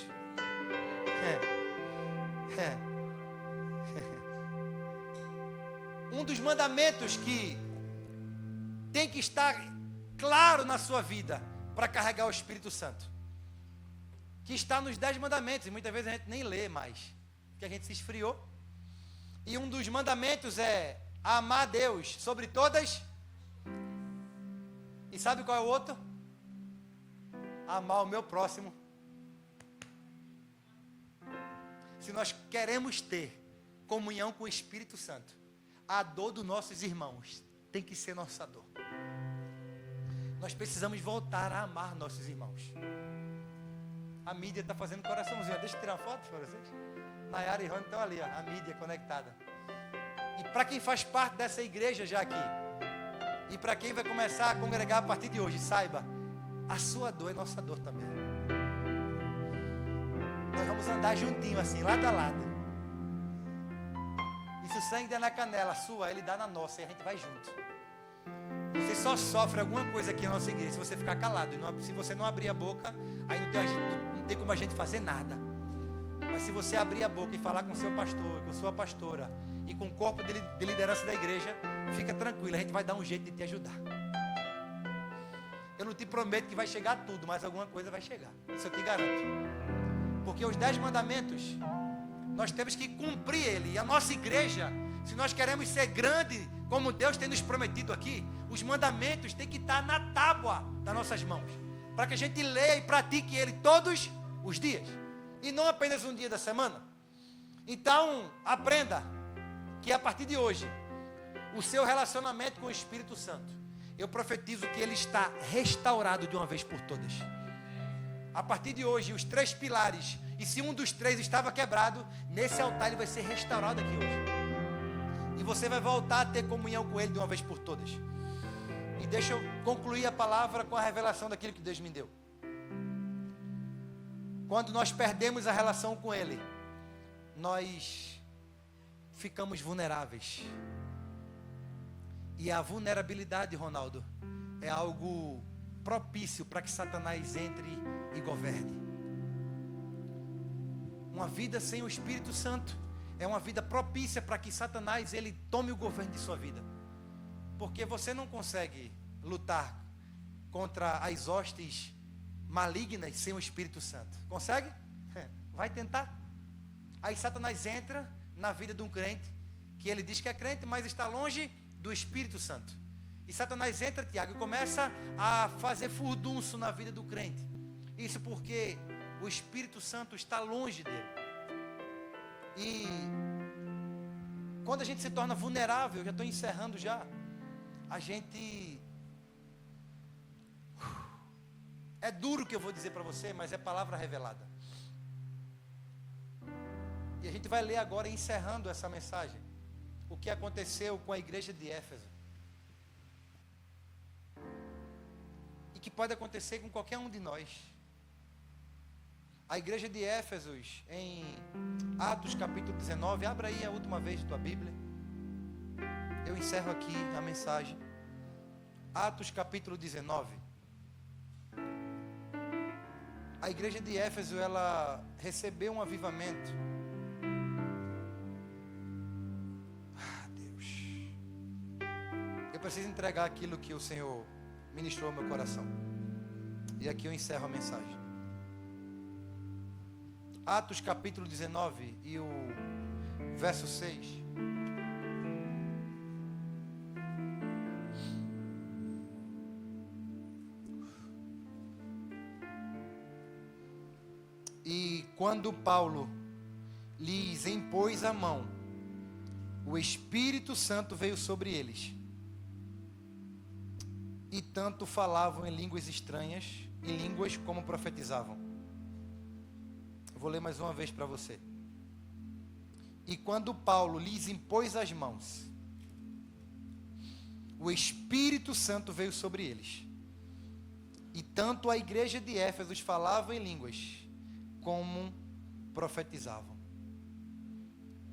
Um dos mandamentos que tem que estar claro na sua vida para carregar o Espírito Santo, que está nos 10 mandamentos, e muitas vezes a gente nem lê mais, porque a gente se esfriou. E um dos mandamentos é amar a Deus sobre todas. E sabe qual é o outro? Amar o meu próximo. Se nós queremos ter comunhão com o Espírito Santo, a dor dos nossos irmãos tem que ser nossa dor. Nós precisamos voltar a amar nossos irmãos. A mídia está fazendo coraçãozinho. Deixa eu tirar uma foto para vocês. Nayara e Rony estão ali, ó, a mídia conectada. E para quem faz parte dessa igreja já aqui, E para quem vai começar a congregar a partir de hoje, saiba, a sua dor é nossa dor também. Nós vamos andar juntinho assim, lado a lado. E se o sangue der na canela sua, ele dá na nossa e a gente vai junto. Você só sofre alguma coisa aqui na nossa igreja se você ficar calado. Se você não abrir a boca, aí não tem como a gente fazer nada. Mas se você abrir a boca e falar com o seu pastor, com a sua pastora e com o corpo de liderança da igreja, fica tranquilo, a gente vai dar um jeito de te ajudar. Eu não te prometo que vai chegar tudo, mas alguma coisa vai chegar. Isso eu te garanto. Porque os 10 mandamentos, nós temos que cumprir ele. E a nossa igreja, se nós queremos ser grande, como Deus tem nos prometido aqui, os mandamentos têm que estar na tábua das nossas mãos. Para que a gente leia e pratique ele todos os dias. E não apenas um dia da semana. Então, aprenda que a partir de hoje, o seu relacionamento com o Espírito Santo, eu profetizo que ele está restaurado de uma vez por todas. A partir de hoje, os 3 pilares, e se um dos 3 estava quebrado, nesse altar ele vai ser restaurado aqui hoje. E você vai voltar a ter comunhão com ele de uma vez por todas. E deixa eu concluir a palavra com a revelação daquilo que Deus me deu. Quando nós perdemos a relação com ele, nós ficamos vulneráveis. E a vulnerabilidade, Ronaldo, é algo propício para que Satanás entre e governe. Uma vida sem o Espírito Santo é uma vida propícia para que Satanás ele tome o governo de sua vida. Porque você não consegue lutar contra as hostes malignas sem o Espírito Santo. Consegue? Vai tentar. Aí Satanás entra na vida de um crente, que ele diz que é crente, mas está longe do Espírito Santo. E Satanás entra, Tiago, e começa a fazer furdunço na vida do crente. Isso porque o Espírito Santo está longe dele. E quando a gente se torna vulnerável, eu já estou encerrando já, a gente... É duro o que eu vou dizer para você, mas é palavra revelada. E a gente vai ler agora, encerrando essa mensagem, o que aconteceu com a igreja de Éfeso. E que pode acontecer com qualquer um de nós. A igreja de Éfeso, em Atos capítulo 19, abra aí a última vez a tua Bíblia. Eu encerro aqui a mensagem. Atos capítulo 19. A igreja de Éfeso, ela recebeu um avivamento. Deus. Eu preciso entregar aquilo que o Senhor ministrou ao meu coração. E aqui eu encerro a mensagem. Atos capítulo 19 e o verso 6. E quando Paulo lhes impôs a mão, o Espírito Santo veio sobre eles. E tanto falavam em línguas estranhas, em línguas como profetizavam. Eu vou ler mais uma vez para você. E quando Paulo lhes impôs as mãos, o Espírito Santo veio sobre eles. E tanto a igreja de Éfeso falava em línguas, como profetizavam.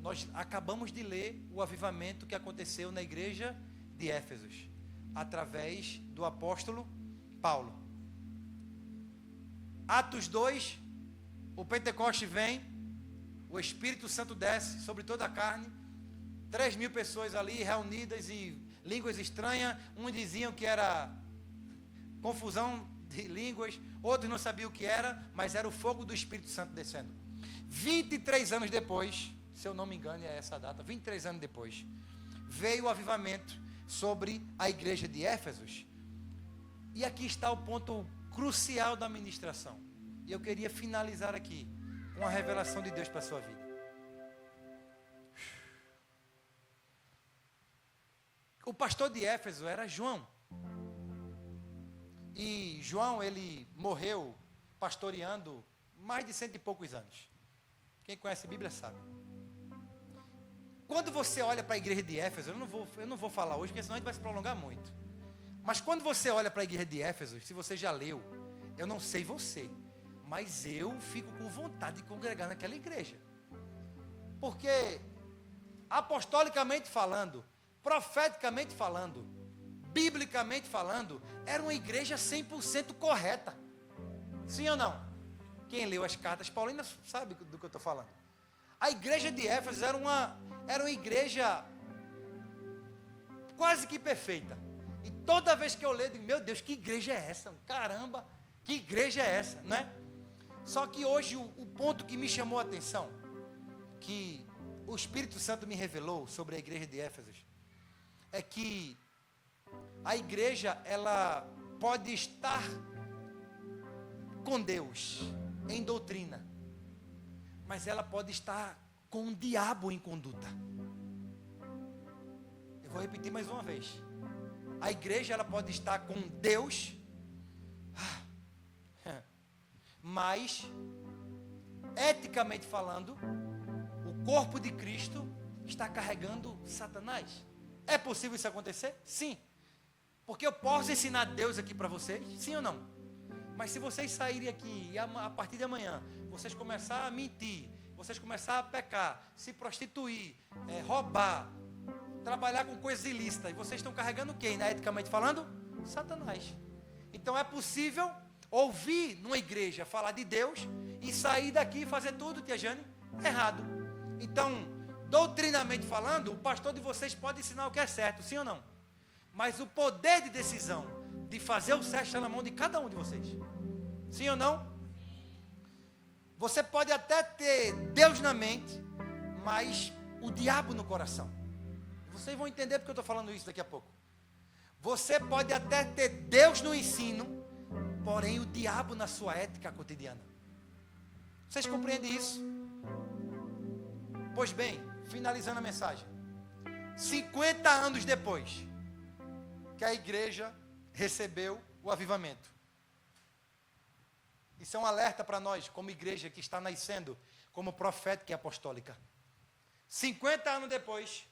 Nós acabamos de ler o avivamento que aconteceu na igreja de Éfeso, através do apóstolo Paulo. Atos 2, o Pentecoste vem, o Espírito Santo desce sobre toda a carne, 3.000 pessoas ali reunidas e línguas estranhas, uns diziam que era confusão de línguas, outros não sabiam o que era, mas era o fogo do Espírito Santo descendo. 23 anos depois, se eu não me engano é essa data, 23 anos depois, veio o avivamento sobre a igreja de Éfeso. E aqui está o ponto crucial da ministração. E eu queria finalizar aqui com a revelação de Deus para a sua vida. O pastor de Éfeso era João. E João, ele morreu pastoreando mais de 100 e poucos anos. Quem conhece a Bíblia sabe. Quando você olha para a igreja de Éfeso, eu não vou falar hoje, porque senão a gente vai se prolongar muito. Mas quando você olha para a igreja de Éfeso, se você já leu, eu não sei você, mas eu fico com vontade de congregar naquela igreja. Porque, apostolicamente falando, profeticamente falando, biblicamente falando, era uma igreja 100% correta. Sim ou não? Quem leu as cartas paulinas sabe do que eu estou falando. A igreja de Éfeso era uma igreja quase que perfeita. E toda vez que eu leio, eu digo, meu Deus, que igreja é essa? Caramba, que igreja é essa, não é? Só que hoje o ponto que me chamou a atenção, que o Espírito Santo me revelou sobre a igreja de Éfeso, é que a igreja, ela pode estar com Deus em doutrina, mas ela pode estar com o diabo em conduta. Eu vou repetir mais uma vez. A igreja, ela pode estar com Deus, mas, eticamente falando, o corpo de Cristo está carregando Satanás. É possível isso acontecer? Sim. Porque eu posso ensinar Deus aqui para vocês, sim ou não? Mas se vocês saírem aqui e a partir de amanhã, vocês começarem a mentir, vocês começarem a pecar, se prostituir, roubar, trabalhar com coisas ilícitas, e vocês estão carregando quem, né, eticamente falando? Satanás. Então é possível ouvir numa igreja falar de Deus e sair daqui e fazer tudo, tia Jane, errado. Então, doutrinamente falando, o pastor de vocês pode ensinar o que é certo, sim ou não? Mas o poder de decisão de fazer o certo está na mão de cada um de vocês. Sim ou não? Você pode até ter Deus na mente, mas o diabo no coração. Vocês vão entender porque eu estou falando isso daqui a pouco. Você pode até ter Deus no ensino, porém o diabo na sua ética cotidiana. Vocês compreendem isso? Pois bem, finalizando a mensagem. 50 anos depois que a igreja recebeu o avivamento. Isso é um alerta para nós, como igreja que está nascendo como profética e apostólica. 50 anos depois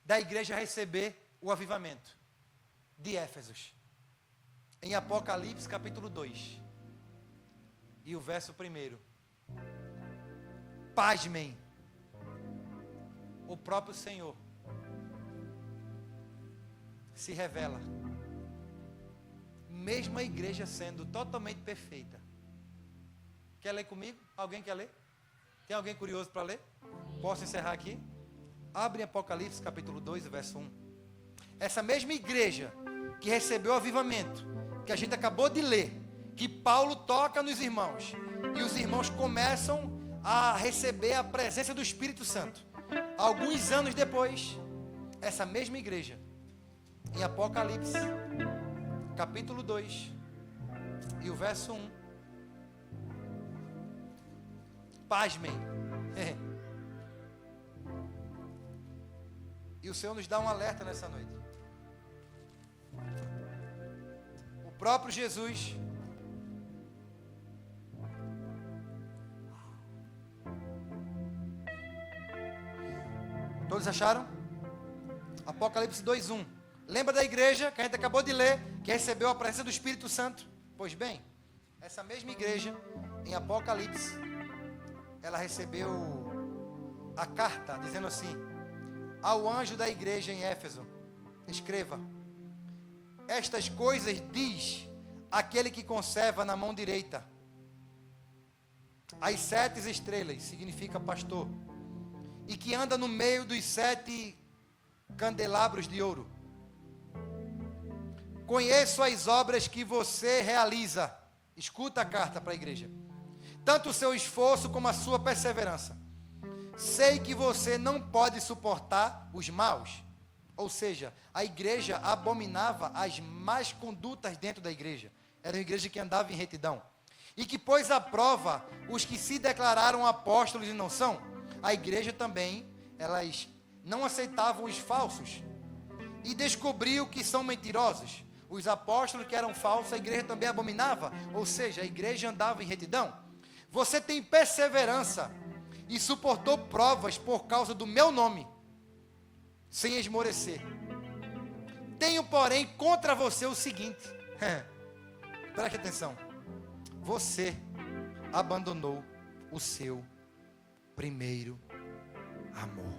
da igreja receber o avivamento de Éfesos. Em Apocalipse capítulo 2. E o verso 1. Pasmem. O próprio Senhor se revela. Mesmo a igreja sendo totalmente perfeita. Quer ler comigo? Alguém quer ler? Tem alguém curioso para ler? Posso encerrar aqui? Abre Apocalipse capítulo 2, verso 1. Essa mesma igreja que recebeu o avivamento, que a gente acabou de ler, que Paulo toca nos irmãos, e os irmãos começam a receber a presença do Espírito Santo. Alguns anos depois, essa mesma igreja, em Apocalipse, capítulo 2, e o verso 1, pasmem, e o Senhor nos dá um alerta nessa noite. O próprio Jesus todos acharam? Apocalipse 2:1. Lembra da igreja que a gente acabou de ler, que recebeu a presença do Espírito Santo? Pois bem, essa mesma igreja, em Apocalipse, ela recebeu a carta, dizendo assim: ao anjo da igreja em Éfeso, escreva: estas coisas diz aquele que conserva na mão direita as 7 estrelas, significa pastor, e que anda no meio dos 7 candelabros de ouro. Conheço as obras que você realiza. Escuta a carta para a igreja. Tanto o seu esforço como a sua perseverança. Sei que você não pode suportar os maus. Ou seja, a igreja abominava as más condutas dentro da igreja. Era uma igreja que andava em retidão. E que pôs à prova os que se declararam apóstolos e não são. A igreja também, elas não aceitavam os falsos. E descobriu que são mentirosos. Os apóstolos que eram falsos, a igreja também abominava. Ou seja, a igreja andava em retidão. Você tem perseverança e suportou provas por causa do meu nome, sem esmorecer. Tenho, porém, contra você o seguinte. Preste atenção. Você abandonou o seu primeiro amor.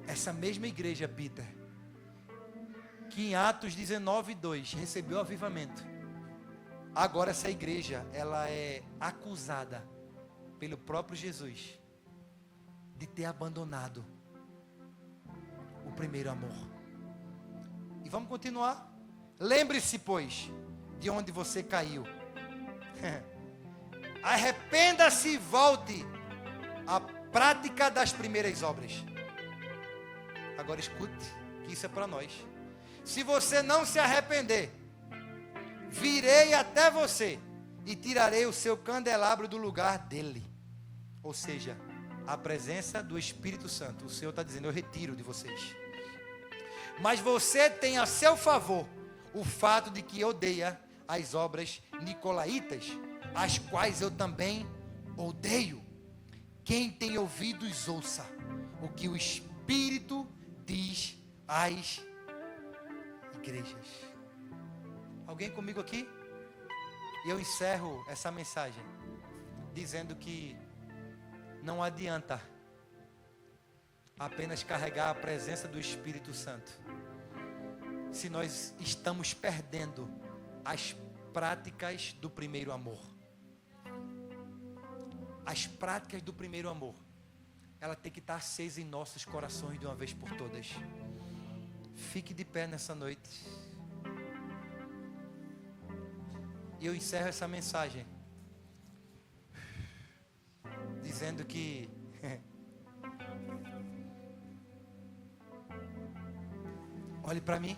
Essa mesma igreja, Peter, que em Atos 19:2 recebeu avivamento. Agora essa igreja, ela é acusada pelo próprio Jesus de ter abandonado o primeiro amor. E vamos continuar. Lembre-se, pois, de onde você caiu. Arrependa-se e volte à prática das primeiras obras. Agora escute, que isso é para nós. Se você não se arrepender, virei até você e tirarei o seu candelabro do lugar dele. Ou seja, a presença do Espírito Santo. O Senhor está dizendo, eu retiro de vocês. Mas você tem a seu favor o fato de que odeia as obras nicolaítas, as quais eu também odeio. Quem tem ouvidos, ouça o que o Espírito diz às igrejas. Alguém comigo aqui? E eu encerro essa mensagem dizendo que não adianta apenas carregar a presença do Espírito Santo se nós estamos perdendo as práticas do primeiro amor. As práticas do primeiro amor, ela tem que estar acesa em nossos corações de uma vez por todas. Fique de pé nessa noite. E eu encerro essa mensagem dizendo que olhe para mim.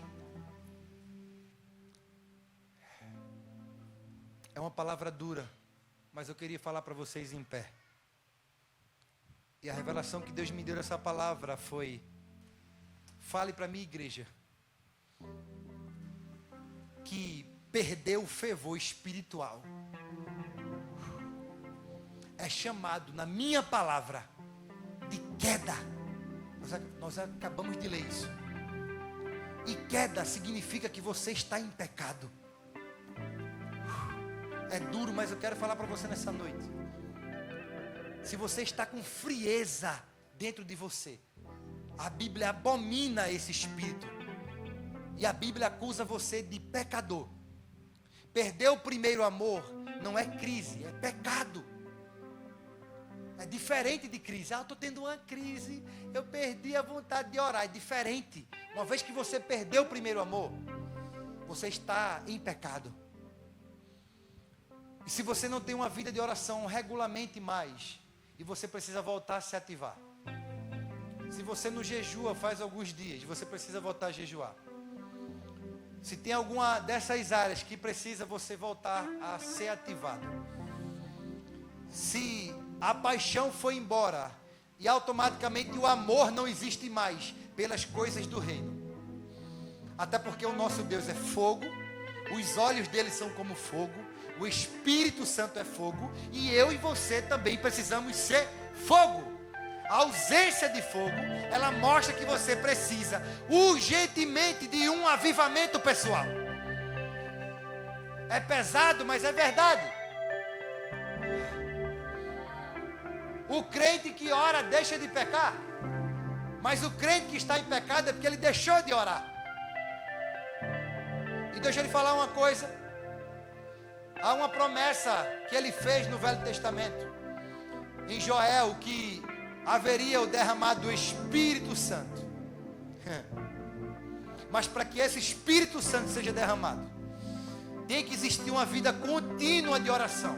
É uma palavra dura, mas eu queria falar para vocês em pé. E a revelação que Deus me deu nessa palavra foi: fale para mim, igreja, que perdeu o fervor espiritual. É chamado na minha palavra de queda. Nós acabamos de ler isso. E queda significa que você está em pecado. É duro, mas eu quero falar para você nessa noite. Se você está com frieza dentro de você, a Bíblia abomina esse espírito. E a Bíblia acusa você de pecador. Perder o primeiro amor não é crise, é pecado. É diferente de crise. Eu estou tendo uma crise, eu perdi a vontade de orar. É diferente. Uma vez que você perdeu o primeiro amor, você está em pecado. E se você não tem uma vida de oração regularmente mais, e você precisa voltar a se ativar. Se você não jejua faz alguns dias, você precisa voltar a jejuar. Se tem alguma dessas áreas que precisa você voltar a ser ativado. Se a paixão foi embora e automaticamente o amor não existe mais pelas coisas do reino. Até porque o nosso Deus é fogo, os olhos dele são como fogo, o Espírito Santo é fogo e eu e você também precisamos ser fogo. A ausência de fogo, ela mostra que você precisa urgentemente de um avivamento pessoal. É pesado, mas é verdade. O crente que ora deixa de pecar, mas o crente que está em pecado é porque ele deixou de orar. E deixa eu lhe falar uma coisa. Há uma promessa que ele fez no Velho Testamento, em Joel, que haveria o derramado do Espírito Santo. Mas para que esse Espírito Santo seja derramado, tem que existir uma vida contínua de oração.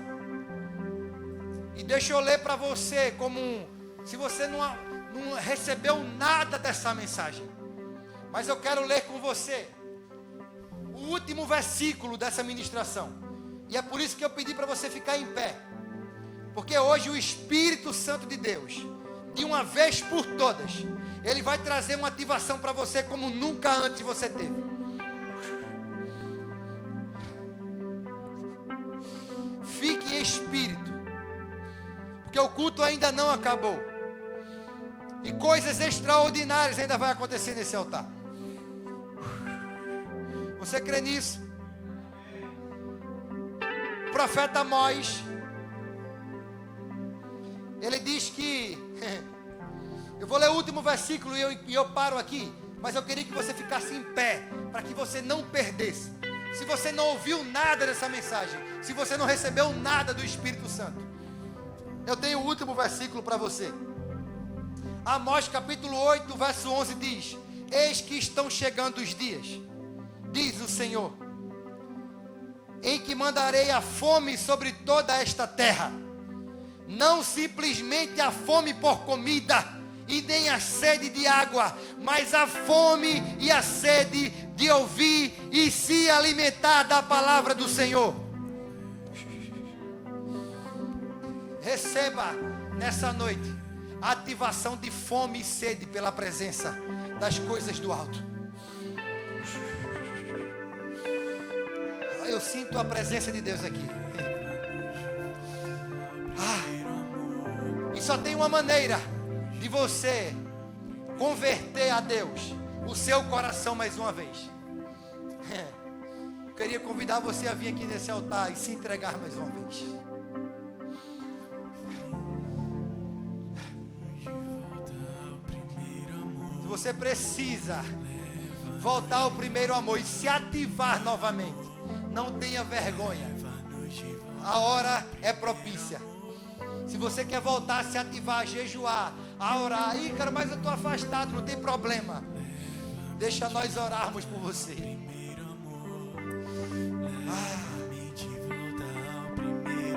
E deixa eu ler para você se você não recebeu nada dessa mensagem. Mas eu quero ler com você o último versículo dessa ministração. E é por isso que eu pedi para você ficar em pé. Porque hoje o Espírito Santo de Deus, de uma vez por todas, ele vai trazer uma ativação para você como nunca antes você teve. Fique em espírito, porque o culto ainda não acabou. E coisas extraordinárias ainda vai acontecer nesse altar. Você crê nisso? O profeta Amós, ele diz que eu vou ler o último versículo e eu paro aqui, mas eu queria que você ficasse em pé, para que você não perdesse. Se você não ouviu nada dessa mensagem, se você não recebeu nada do Espírito Santo, eu tenho o último versículo para você. Amós capítulo 8, verso 11 diz: eis que estão chegando os dias, diz o Senhor, em que mandarei a fome sobre toda esta terra, não simplesmente a fome por comida, e nem a sede de água, mas a fome e a sede de ouvir e se alimentar da palavra do Senhor. Receba nessa noite a ativação de fome e sede pela presença das coisas do alto. Eu sinto a presença de Deus aqui. E só tem uma maneira de você converter a Deus o seu coração mais uma vez. Eu queria convidar você a vir aqui nesse altar e se entregar mais uma vez. Se você precisa voltar ao primeiro amor e se ativar novamente, não tenha vergonha. A hora é propícia. Se você quer voltar a se ativar, a jejuar, a orar, Ícaro, mas eu estou afastado, não tem problema. Deixa nós orarmos por você.